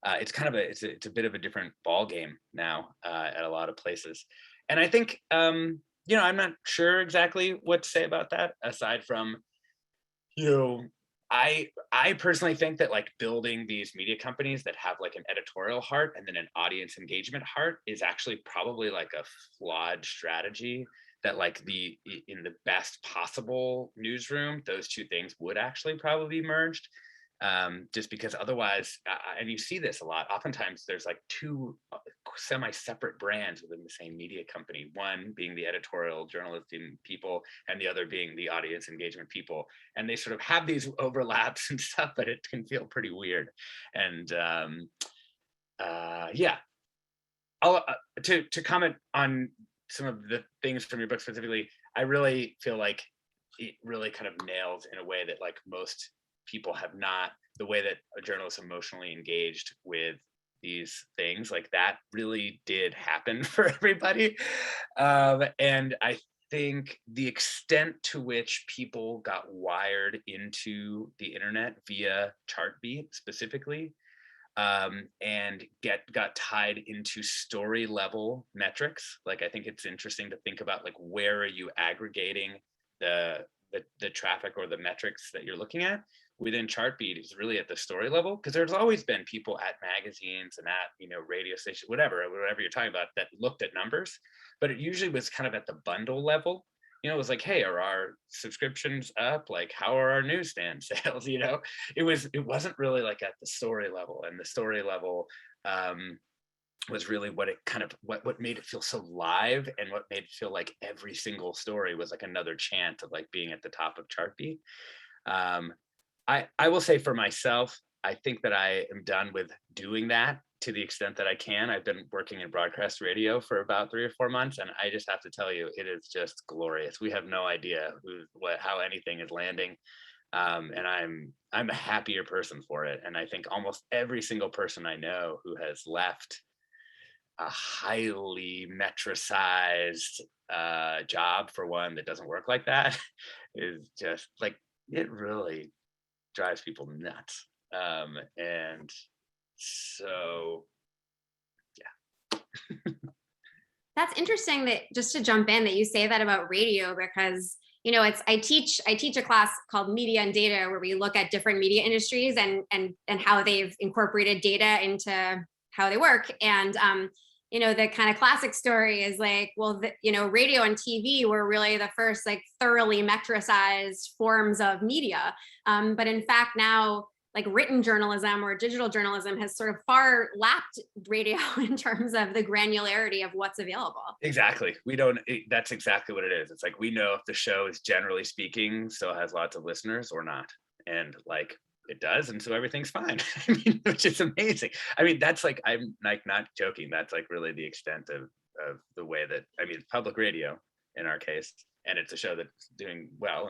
it's kind of it's a bit of a different ball game now at a lot of places. And I think, I'm not sure exactly what to say about that, aside from, I personally think that like building these media companies that have like an editorial heart and then an audience engagement heart is actually probably like a flawed strategy. That like in the best possible newsroom, those two things would actually probably be merged, just because otherwise, and you see this a lot, oftentimes there's like two semi-separate brands within the same media company, one being the editorial journalism people and the other being the audience engagement people, and they sort of have these overlaps and stuff, but it can feel pretty weird. And yeah, I'll to comment on some of the things from your book specifically. I really feel like it really kind of nails in a way that like most people have not, the way that a journalist emotionally engaged with these things, like that really did happen for everybody. And I think the extent to which people got wired into the internet via Chartbeat specifically, and got tied into story level metrics. Like, I think it's interesting to think about like, where are you aggregating the traffic or the metrics that you're looking at within Chartbeat is really at the story level, because there's always been people at magazines and at radio stations, whatever you're talking about, that looked at numbers, but it usually was kind of at the bundle level. It was like, hey, are our subscriptions up? Like, how are our newsstand sales? It wasn't really like at the story level, and the story level was really what it kind of what made it feel so live, and what made it feel like every single story was like another chance of like being at the top of Chartbeat. I will say for myself, I think that I am done with doing that to the extent that I can. I've been working in broadcast radio for about 3 or 4 months, and I just have to tell you, it is just glorious. We have no idea how anything is landing. And I'm a happier person for it. And I think almost every single person I know who has left a highly metricized job, for one, that doesn't work like that is just like, it really drives people nuts. And so, yeah. That's interesting that, just to jump in, that you say that about radio, because I teach a class called Media and Data, where we look at different media industries and how they've incorporated data into how they work. And the kind of classic story is like, well, radio and TV were really the first like thoroughly metricized forms of media. But in fact, now like written journalism or digital journalism has sort of far lapped radio in terms of the granularity of what's available. Exactly. That's exactly what it is. It's like, we know if the show is, generally speaking, still has lots of listeners or not. And like, it does. And so everything's fine. I mean, which is amazing. I mean, that's like, I'm like not joking. That's like really the extent of the way that, I mean, public radio in our case, and it's a show that's doing well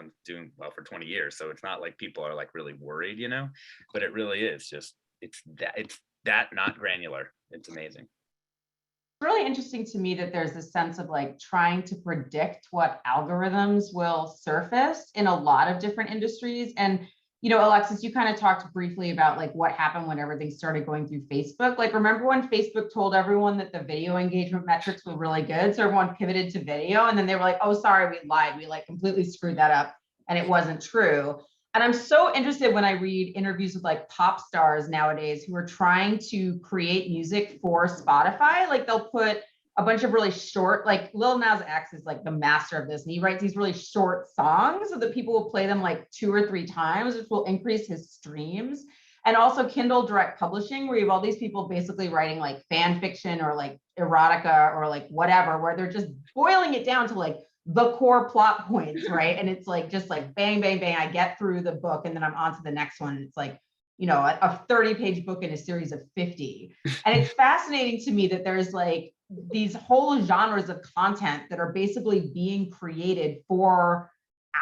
for 20 years. So it's not like people are like really worried, but it really is just, it's that not granular. It's amazing. It's really interesting to me that there's a sense of like trying to predict what algorithms will surface in a lot of different industries. And Alexis, you kind of talked briefly about like what happened when everything started going through Facebook. Like, remember when Facebook told everyone that the video engagement metrics were really good? So everyone pivoted to video, and then they were like, oh, sorry, we lied. We like completely screwed that up, and it wasn't true. And I'm so interested when I read interviews with like pop stars nowadays who are trying to create music for Spotify. Like, they'll put a bunch of really short, like Lil Nas X is like the master of this. And he writes these really short songs so that people will play them like 2 or 3 times, which will increase his streams. And also Kindle Direct Publishing, where you have all these people basically writing like fan fiction or like erotica or like whatever, where they're just boiling it down to like the core plot points, right? And it's like, just like bang, bang, bang, I get through the book and then I'm on to the next one. And it's like, a 30-page book in a series of 50. And it's fascinating to me that there's like these whole genres of content that are basically being created for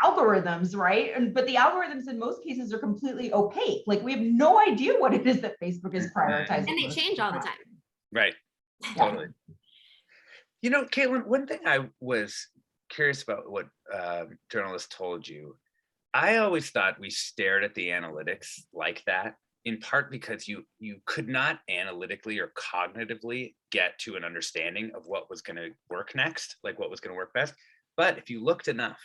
algorithms, right? But the algorithms in most cases are completely opaque. Like, we have no idea what it is that Facebook is prioritizing. And they change all the time. Right. Yeah. Totally. Caitlin, one thing I was curious about what journalists told you. I always thought we stared at the analytics like that, in part because you could not analytically or cognitively get to an understanding of what was going to work next, like what was going to work best. But if you looked enough,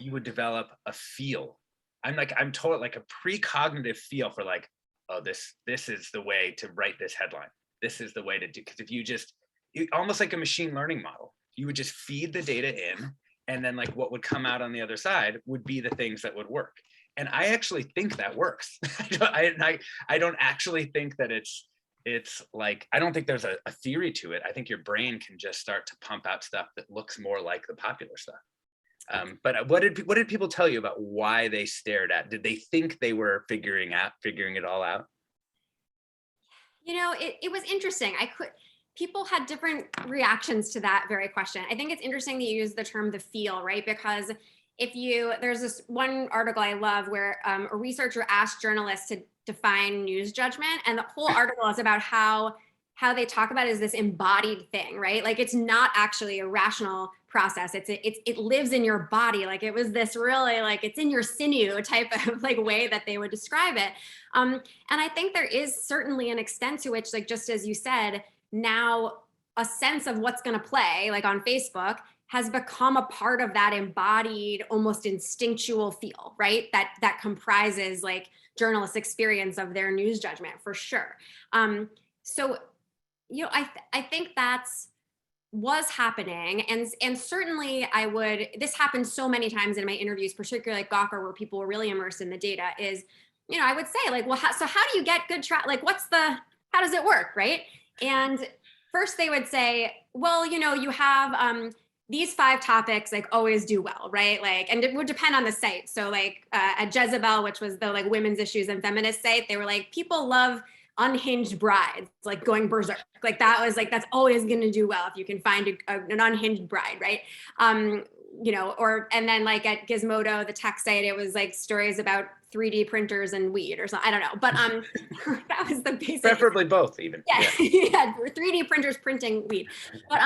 you would develop a feel. I'm told like a precognitive feel for like, oh, this is the way to write this headline. This is the way to do, because if you almost like a machine learning model, you would just feed the data in, and then like what would come out on the other side would be the things that would work. And I actually think that works. I don't actually think that it's like, I don't think there's a theory to it. I think your brain can just start to pump out stuff that looks more like the popular stuff. But what did people tell you about why they stared at? Did they think they were figuring it all out? It was interesting. People had different reactions to that very question. I think it's interesting that you use the term the feel, right? Because there's this one article I love where a researcher asked journalists to define news judgment, and the whole article is about how they talk about it as this embodied thing, right? Like, it's not actually a rational process. It lives in your body. Like, it was this really like, it's in your sinew type of like way that they would describe it. And I think there is certainly an extent to which, like, just as you said, now a sense of what's going to play, like on Facebook, has become a part of that embodied, almost instinctual feel, right? That comprises like journalists' experience of their news judgment, for sure. So, I think was happening, and certainly this happened so many times in my interviews, particularly at Gawker, where people were really immersed in the data, is, I would say like, well, so how do you get good like, how does it work, right? And first they would say, well, you have these 5 topics like always do well, right? Like, and it would depend on the site. So like at Jezebel, which was the like women's issues and feminist site, they were like, people love unhinged brides, like going berserk. Like that was like, that's always going to do well if you can find an unhinged bride, right? and then like at Gizmodo, the tech site, it was like stories about 3D printers and weed or something. I don't know, but that was the basic. Preferably both, even. Yeah, yeah, 3D printers printing weed. But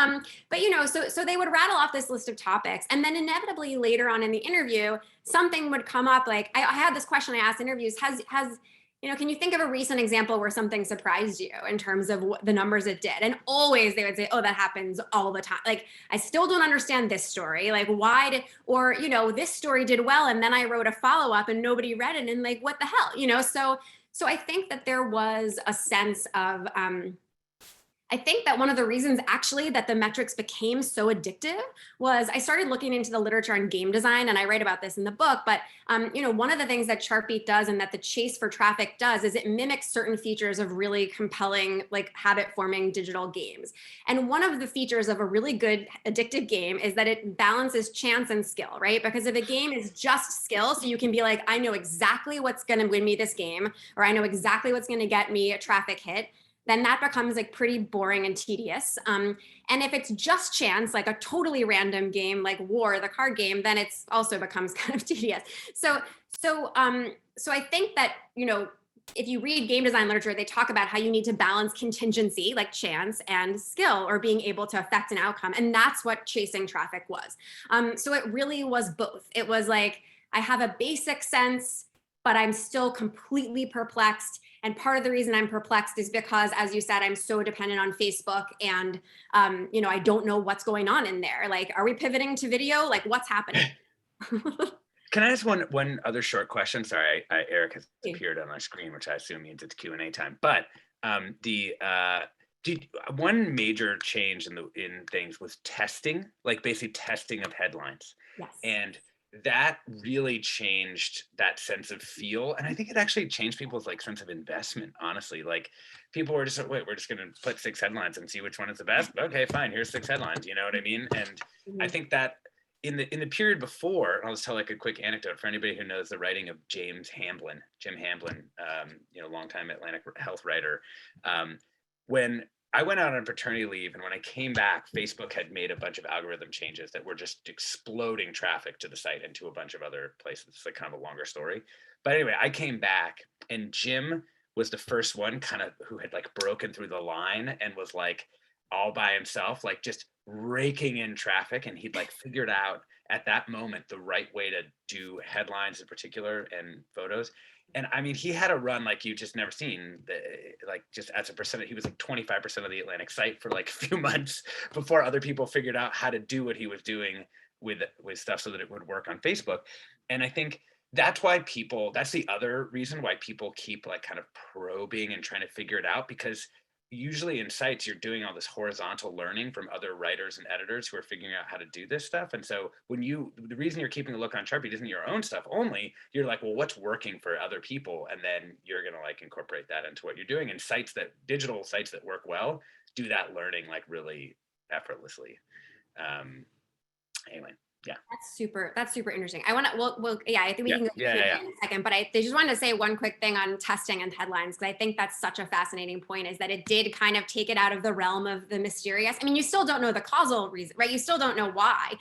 so they would rattle off this list of topics, and then inevitably later on in the interview, something would come up. Like I had this question I asked interviews: can you think of a recent example where something surprised you in terms of what the numbers it did? And always they would say, oh, that happens all the time. Like, I still don't understand this story. Like, this story did well, and then I wrote a follow-up and nobody read it, and like, what the hell? So I think that there was a sense of, I think that one of the reasons actually that the metrics became so addictive was I started looking into the literature on game design, and I write about this in the book, but one of the things that Chartbeat does and that the chase for traffic does is it mimics certain features of really compelling, like habit forming digital games. And one of the features of a really good addictive game is that it balances chance and skill, right? Because if a game is just skill, so you can be like, I know exactly what's going to win me this game, or I know exactly what's going to get me a traffic hit, then that becomes like pretty boring and tedious. And if it's just chance, like a totally random game like War, the card game, then it's also becomes kind of tedious. So I think that, if you read game design literature, they talk about how you need to balance contingency, like chance, and skill, or being able to affect an outcome. And that's what chasing traffic was. So it really was both. It was like, I have a basic sense, but I'm still completely perplexed. And part of the reason I'm perplexed is because, as you said, I'm so dependent on Facebook, and I don't know what's going on in there. Like, are we pivoting to video? Like, what's happening? Can I ask one other short question? Sorry, Eric has appeared on my screen, which I assume means it's Q&A time. But one major change in things was testing, like basically testing of headlines. Yes. And that really changed that sense of feel, and I think it actually changed people's like sense of investment. Honestly, like people were just, wait, we're just going to put 6 headlines and see which one is the best. Okay, fine, here's 6 headlines. You know what I mean? And I think that in the period before, I'll just tell like a quick anecdote for anybody who knows the writing of Jim Hamblin, longtime Atlantic health writer. When I went out on paternity leave, and when I came back, Facebook had made a bunch of algorithm changes that were just exploding traffic to the site and to a bunch of other places. It's like kind of a longer story. But anyway, I came back, and Jim was the first one kind of who had like broken through the line and was like all by himself, like just raking in traffic. And he'd like figured out at that moment the right way to do headlines in particular and photos. And I mean, he had a run like you just never seen, like just as a percentage, he was like 25% of the Atlantic site for like a few months before other people figured out how to do what he was doing with stuff so that it would work on Facebook. And I think that's the other reason why people keep like kind of probing and trying to figure it out, because usually in sites, you're doing all this horizontal learning from other writers and editors who are figuring out how to do this stuff. And so the reason you're keeping a look on Chartbeat isn't your own stuff only. You're like, well, what's working for other people? And then you're going to like incorporate that into what you're doing. And digital sites that work well do that learning like really effortlessly. Anyway. Yeah. That's super interesting. I think we can go in a second, but I just wanted to say one quick thing on testing and headlines, because I think that's such a fascinating point, is that it did kind of take it out of the realm of the mysterious. I mean, you still don't know the causal reason, right? You still don't know why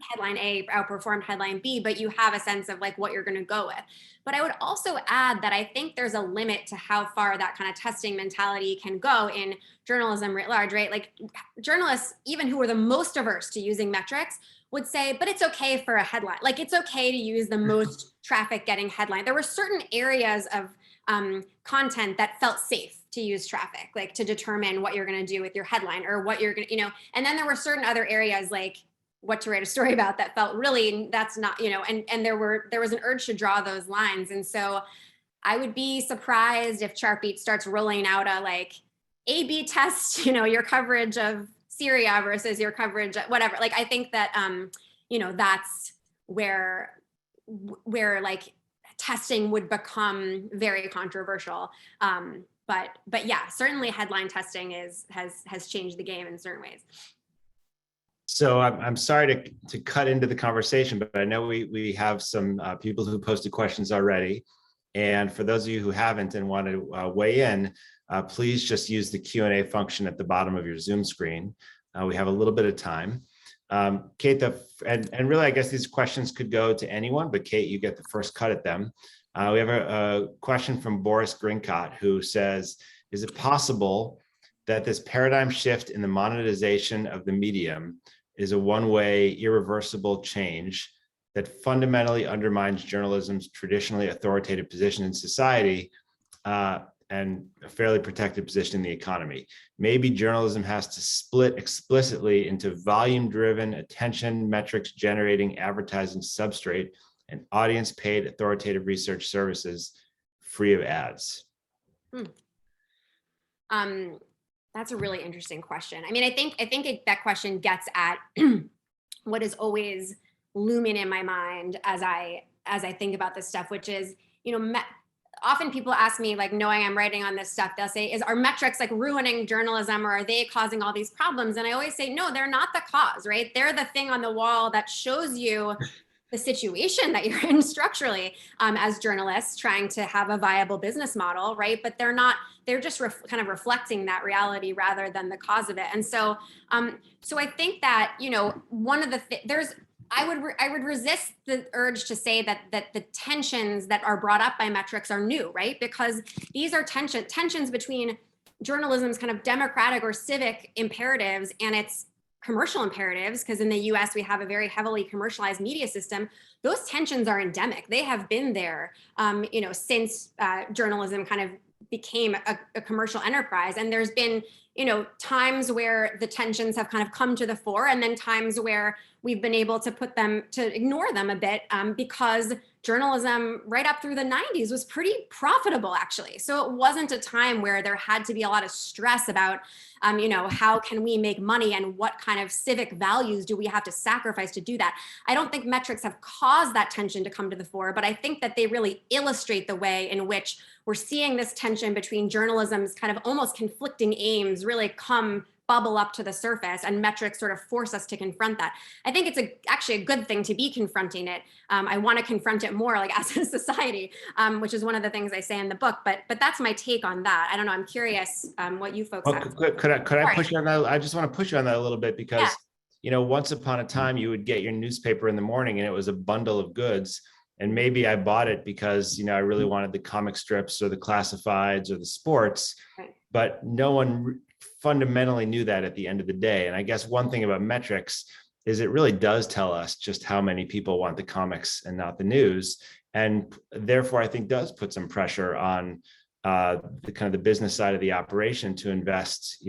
headline A outperformed headline B, but you have a sense of like what you're going to go with. But I would also add that I think there's a limit to how far that kind of testing mentality can go in journalism writ large, right? Like journalists, even who are the most averse to using metrics, would say, but it's okay for a headline. Like it's okay to use the most traffic getting headline. There were certain areas of content that felt safe to use traffic, like to determine what you're going to do with your headline or what you're going to, and then there were certain other areas like what to write a story about that felt really, that's not, and there was an urge to draw those lines. And so I would be surprised if Chartbeat starts rolling out a like A/B test, your coverage of Syria versus your coverage, whatever. Like, I think that, that's where like testing would become very controversial. But yeah, certainly headline testing has changed the game in certain ways. So I'm sorry to cut into the conversation, but I know we have some people who posted questions already. And for those of you who haven't and want to weigh in, please just use the Q&A function at the bottom of your Zoom screen. We have a little bit of time. Kate, and really, I guess these questions could go to anyone, but Kate, you get the first cut at them. We have a question from Boris Grincott, who says, is it possible that this paradigm shift in the monetization of the medium is a one-way, irreversible change that fundamentally undermines journalism's traditionally authoritative position in society and a fairly protected position in the economy? Maybe journalism has to split explicitly into volume-driven, attention metrics generating advertising substrate and audience-paid authoritative research services free of ads. That's a really interesting question. I mean, I think that question gets at what is always looming in my mind as I think about this stuff, which is, often people ask me, like, knowing I'm writing on this stuff, they'll say, are metrics like ruining journalism, or are they causing all these problems? And I always say, no, they're not the cause, right? They're the thing on the wall that shows you the situation that you're in structurally as journalists trying to have a viable business model, right? But they're just kind of reflecting that reality rather than the cause of it. And so, so I think that, one of the I would resist the urge to say that the tensions that are brought up by metrics are new, right? Because these are tensions between journalism's kind of democratic or civic imperatives and its commercial imperatives, because in the US we have a very heavily commercialized media system. Those tensions are endemic. They have been there, since journalism kind of became a commercial enterprise. And there's been, times where the tensions have kind of come to the fore, and then times where we've been able to ignore them a bit because journalism right up through the 90s was pretty profitable, actually. So it wasn't a time where there had to be a lot of stress about, how can we make money and what kind of civic values do we have to sacrifice to do that? I don't think metrics have caused that tension to come to the fore, but I think that they really illustrate the way in which we're seeing this tension between journalism's kind of almost conflicting aims really bubble up to the surface, and metrics sort of force us to confront that. I think it's actually a good thing to be confronting it. I want to confront it more, like, as a society, which is one of the things I say in the book. But that's my take on that. I don't know. I'm curious what you folks have. Could I push you on that? I just want to push you on that a little bit because, once upon a time you would get your newspaper in the morning and it was a bundle of goods. And maybe I bought it because, I really wanted the comic strips or the classifieds or the sports, right. But no one fundamentally knew that at the end of the day. And I guess one thing about metrics is it really does tell us just how many people want the comics and not the news. And therefore, I think does put some pressure on the kind of the business side of the operation to invest,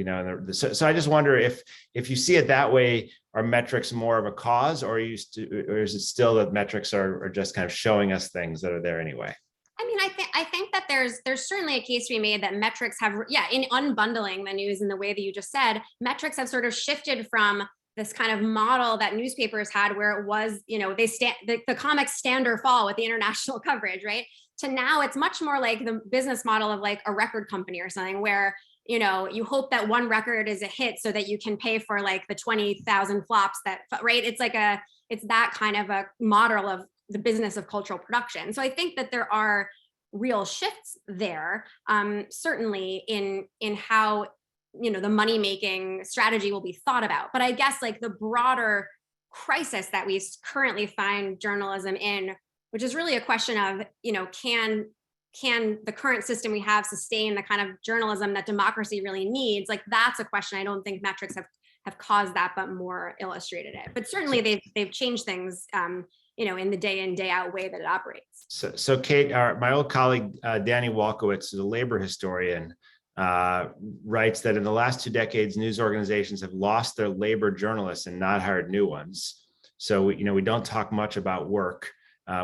so I just wonder if you see it that way, are metrics more of a cause, or is it still that metrics are just kind of showing us things that are there anyway? I mean, I think that there's certainly a case to be made that metrics have, in unbundling the news in the way that you just said, metrics have sort of shifted from this kind of model that newspapers had, where it was, the comics stand or fall with the international coverage, right? To now it's much more like the business model of like a record company or something, where you hope that one record is a hit so that you can pay for like the 20,000 flops right? It's that kind of a model of the business of cultural production. So I think that there are real shifts there, certainly in how, the money-making strategy will be thought about. But I guess like the broader crisis that we currently find journalism in, which is really a question of, can the current system we have sustain the kind of journalism that democracy really needs? Like, that's a question I don't think metrics have caused that, but more illustrated it. But certainly they've changed things, in the day in, day out way that it operates. So Kate, my old colleague, Danny Walkowitz, is a labor historian, writes that in the last 2 decades, news organizations have lost their labor journalists and not hired new ones. So we don't talk much about work,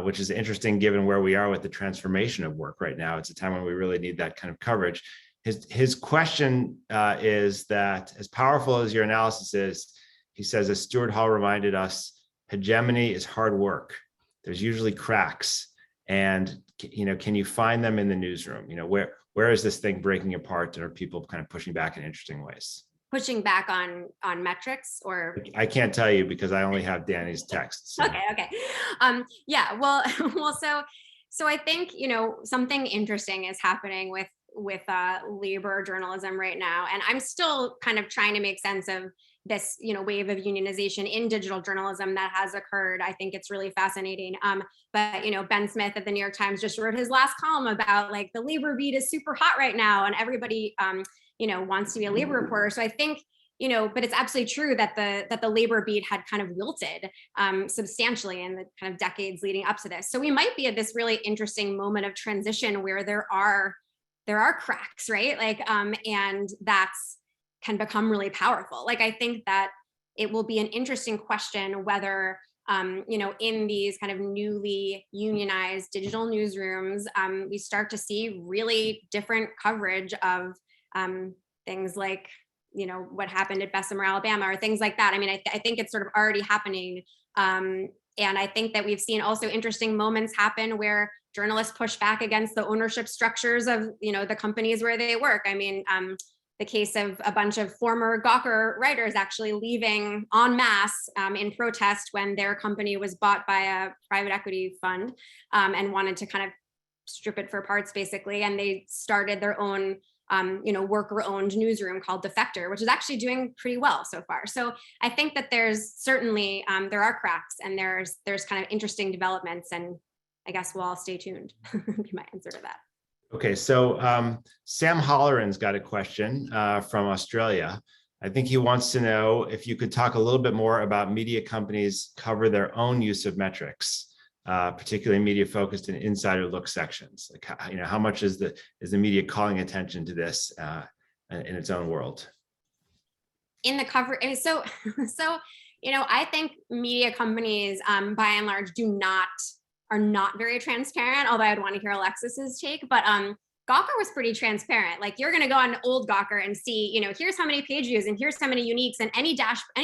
which is interesting given where we are with the transformation of work right now. It's a time when we really need that kind of coverage. His question is that, as powerful as your analysis is, he says, as Stuart Hall reminded us, hegemony is hard work. There's usually cracks, and can you find them in the newsroom? Where is this thing breaking apart, and are people kind of pushing back in interesting ways? Pushing back on metrics, or? I can't tell you because I only have Danny's texts. So. Okay. Yeah. Well. So I think something interesting is happening with labor journalism right now, and I'm still kind of trying to make sense of this, wave of unionization in digital journalism that has occurred. I think it's really fascinating. But Ben Smith at the New York Times just wrote his last column about like the labor beat is super hot right now, and everybody wants to be a labor reporter. So I think, but it's absolutely true that the labor beat had kind of wilted substantially in the kind of decades leading up to this. So we might be at this really interesting moment of transition where there are cracks, right? Like, and that's can become really powerful. Like, I think that it will be an interesting question whether, in these kind of newly unionized digital newsrooms, we start to see really different coverage of things like, what happened at Bessemer, Alabama, or things like that. I mean, I think it's sort of already happening. And I think that we've seen also interesting moments happen where journalists push back against the ownership structures of, the companies where they work. I mean, the case of a bunch of former Gawker writers actually leaving en masse in protest when their company was bought by a private equity fund and wanted to kind of strip it for parts, basically. And they started their own, worker-owned newsroom called Defector, which is actually doing pretty well so far. So I think that there's certainly, there are cracks, and there's kind of interesting developments, and I guess we'll all stay tuned. Be my answer to that. Okay, so Sam Holleran's got a question from Australia. I think he wants to know if you could talk a little bit more about media companies cover their own use of metrics, particularly media focused and insider look sections. Like, how much is the media calling attention to this in its own world? In the cover, so I think media companies, by and large, are not very transparent, although I'd want to hear Alexis's take. But Gawker was pretty transparent. Like, you're going to go on old Gawker and see, here's how many page views and here's how many uniques, and any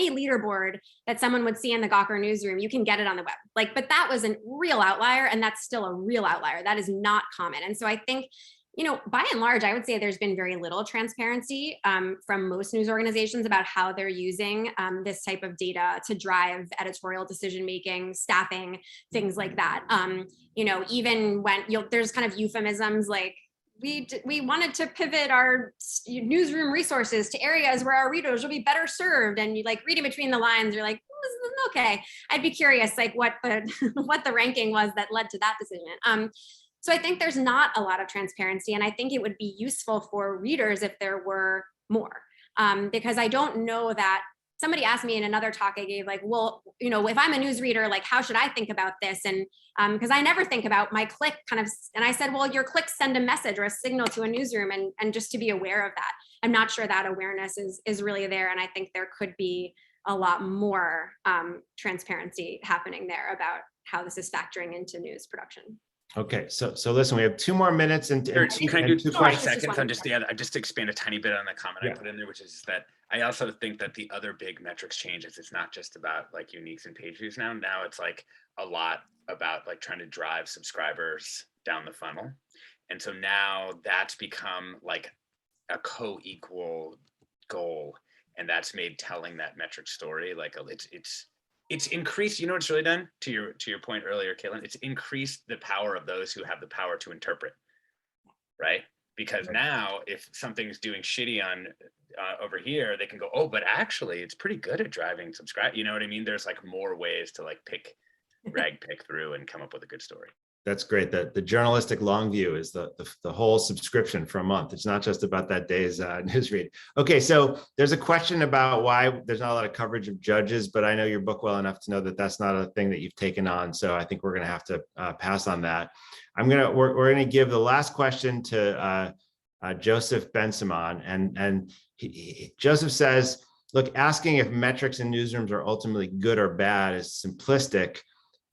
leaderboard that someone would see in the Gawker newsroom, you can get it on the web. Like, but that was a real outlier, and that's still a real outlier. That is not common. And so I think, by and large, I would say there's been very little transparency from most news organizations about how they're using this type of data to drive editorial decision-making, staffing, things like that. Even when there's kind of euphemisms like, we wanted to pivot our newsroom resources to areas where our readers will be better served, and you like reading between the lines, you're like, okay. I'd be curious, like what the ranking was that led to that decision. So I think there's not a lot of transparency, and I think it would be useful for readers if there were more, because I don't know that. Somebody asked me in another talk I gave, like, well, if I'm a news reader, like, how should I think about this? And because I never think about my click kind of, and I said, well, your clicks send a message or a signal to a newsroom, and just to be aware of that. I'm not sure that awareness is really there, and I think there could be a lot more transparency happening there about how this is factoring into news production. Okay, so listen, we have 2 more minutes and can I do 2 questions. seconds on just to expand a tiny bit on the comment I put in there, which is that I also think that the other big metrics changes, it's not just about like uniques and page views now. Now it's like a lot about like trying to drive subscribers down the funnel. And so now that's become like a co-equal goal, and that's made telling that metric story like it's increased, what's really done, to your point earlier, Caitlin, it's increased the power of those who have the power to interpret, right? Because now if something's doing shitty on over here, they can go, oh, but actually it's pretty good at driving subscribe. You know what I mean? There's like more ways to like pick through and come up with a good story. That's great. The journalistic long view is the whole subscription for a month. It's not just about that day's newsread. Okay, so there's a question about why there's not a lot of coverage of judges, but I know your book well enough to know that that's not a thing that you've taken on. So I think we're going to have to pass on that. We're going to give the last question to Joseph Ben-Simon, and Joseph says, look, asking if metrics in newsrooms are ultimately good or bad is simplistic.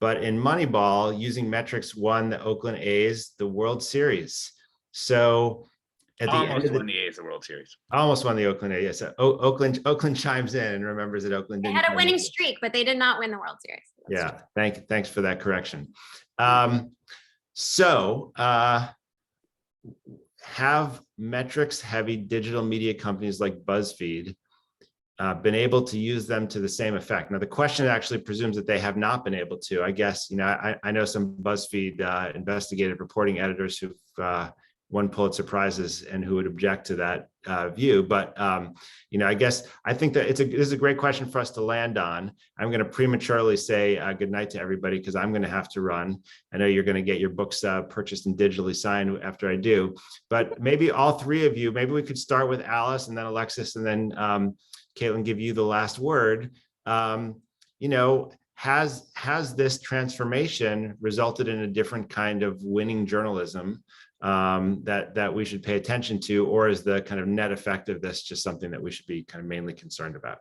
But in Moneyball, using metrics won the Oakland A's the World Series. So at the end of won the A's the World Series. Almost won the Oakland A's. Yes, Oakland chimes in and remembers that Oakland didn't had a winning streak, but they did not win the World Series. That's true. Thanks for that correction. Have metrics-heavy digital media companies like BuzzFeed been able to use them to the same effect? Now, the question actually presumes that they have not been able to. I guess, I know some BuzzFeed investigative reporting editors who've won Pulitzer Prizes and who would object to that view. But I guess I think that this is a great question for us to land on. I'm going to prematurely say good night to everybody because I'm going to have to run. I know you're going to get your books purchased and digitally signed after I do. But maybe all three of you, maybe we could start with Alice and then Alexis and then Caitlin, give you the last word. Has this transformation resulted in a different kind of winning journalism that we should pay attention to, or is the kind of net effect of this just something that we should be kind of mainly concerned about?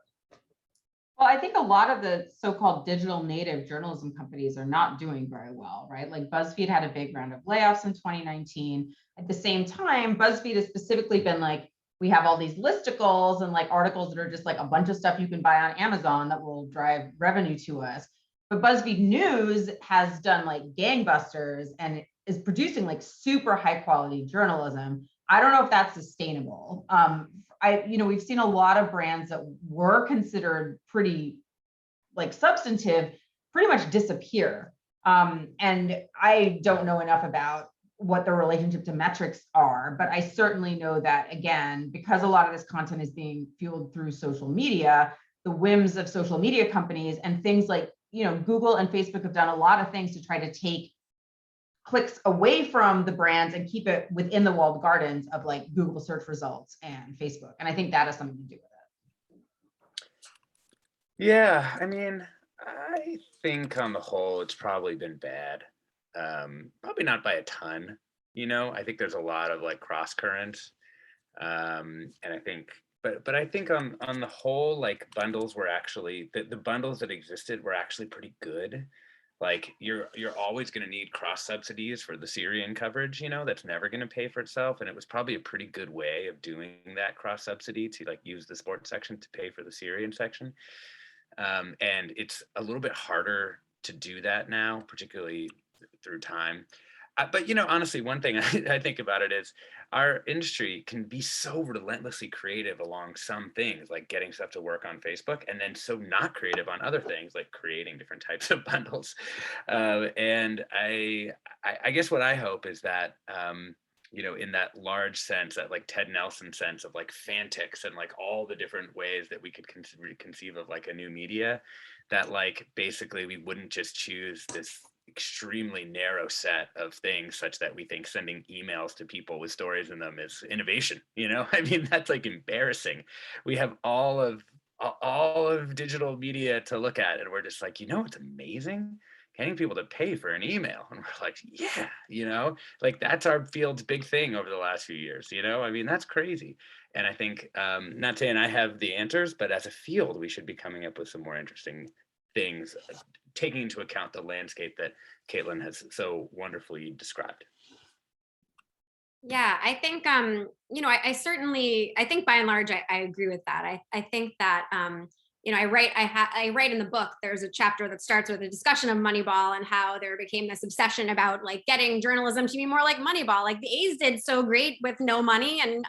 Well, I think a lot of the so-called digital native journalism companies are not doing very well, right? Like BuzzFeed had a big round of layoffs in 2019. At the same time, BuzzFeed has specifically been like, we have all these listicles and like articles that are just like a bunch of stuff you can buy on Amazon that will drive revenue to us. But BuzzFeed News has done like gangbusters and is producing like super high quality journalism. I don't know if that's sustainable. We've seen a lot of brands that were considered pretty like substantive pretty much disappear. And I don't know enough about what the relationship to metrics are, but I certainly know that, again, because a lot of this content is being fueled through social media, the whims of social media companies and things like, Google and Facebook have done a lot of things to try to take clicks away from the brands and keep it within the walled gardens of like Google search results and Facebook. And I think that has something to do with it. Yeah, I mean, I think on the whole, it's probably been bad. Probably not by a ton, I think there's a lot of like cross currents. And I think, but I think on the whole, like bundles were actually, the bundles that existed were actually pretty good. Like you're always going to need cross subsidies for the Syrian coverage, that's never going to pay for itself. And it was probably a pretty good way of doing that cross subsidy to like use the sports section to pay for the Syrian section. And it's a little bit harder to do that now, particularly through time. But honestly, one thing I think about it is our industry can be so relentlessly creative along some things, like getting stuff to work on Facebook, and then so not creative on other things, like creating different types of bundles. And I guess what I hope is that, in that large sense, that like Ted Nelson sense of like fantics and like all the different ways that we could conceive of like a new media, that like basically we wouldn't just choose this extremely narrow set of things such that we think sending emails to people with stories in them is innovation. I mean, that's like embarrassing. We have all of digital media to look at, and we're just like, it's amazing getting people to pay for an email. And we're like, yeah, like that's our field's big thing over the last few years. I mean, that's crazy. And I think, not saying I have the answers, but as a field, we should be coming up with some more interesting things, taking into account the landscape that Caitlin has so wonderfully described. Yeah, I think, I think by and large, I agree with that. I think that, I write in the book, there's a chapter that starts with a discussion of Moneyball and how there became this obsession about like getting journalism to be more like Moneyball. Like the A's did so great with no money and,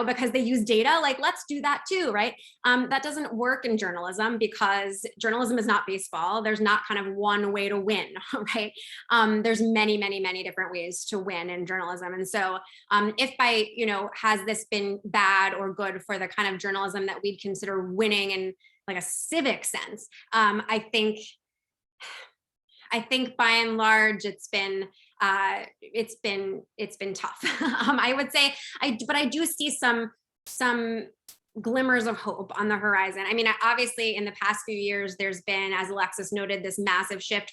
because they use data, like let's do that too, right? That doesn't work in journalism because journalism is not baseball. There's not kind of one way to win, right? There's many, many, many different ways to win in journalism. And so if by, has this been bad or good for the kind of journalism that we'd consider winning in like a civic sense, I think by and large it's been tough. I would say but I do see some glimmers of hope on the horizon. I mean, obviously in the past few years, there's been, as Alexis noted, this massive shift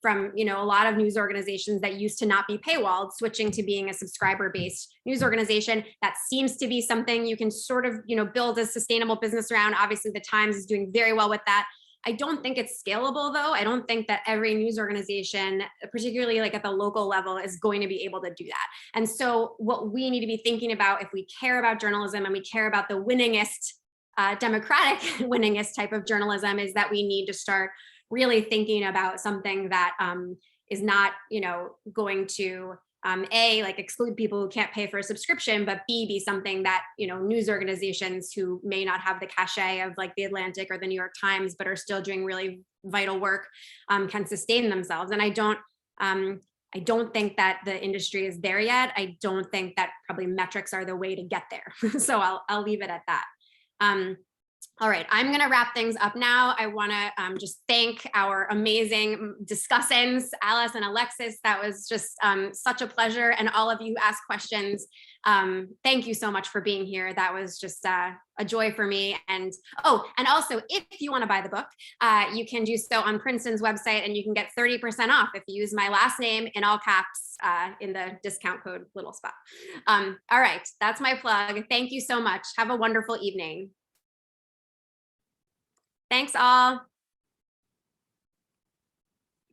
from a lot of news organizations that used to not be paywalled, switching to being a subscriber-based news organization. That seems to be something you can sort of, build a sustainable business around. Obviously, the Times is doing very well with that. I don't think it's scalable, though. I don't think that every news organization, particularly like at the local level, is going to be able to do that. And so what we need to be thinking about, if we care about journalism and we care about the winningest, democratic winningest type of journalism, is that we need to start really thinking about something that is not, going to A, like exclude people who can't pay for a subscription, but B, be something that, news organizations who may not have the cachet of like the Atlantic or the New York Times, but are still doing really vital work, can sustain themselves. And I don't, I don't think that the industry is there yet. I don't think that probably metrics are the way to get there. So I'll leave it at that. All right, I'm going to wrap things up now. I want to just thank our amazing discussants, Alice and Alexis. That was just such a pleasure. And all of you who asked questions, thank you so much for being here. That was just a joy for me. And and also, if you want to buy the book, you can do so on Princeton's website, and you can get 30% off if you use my last name in all caps in the discount code little spot. All right, that's my plug. Thank you so much. Have a wonderful evening. Thanks all.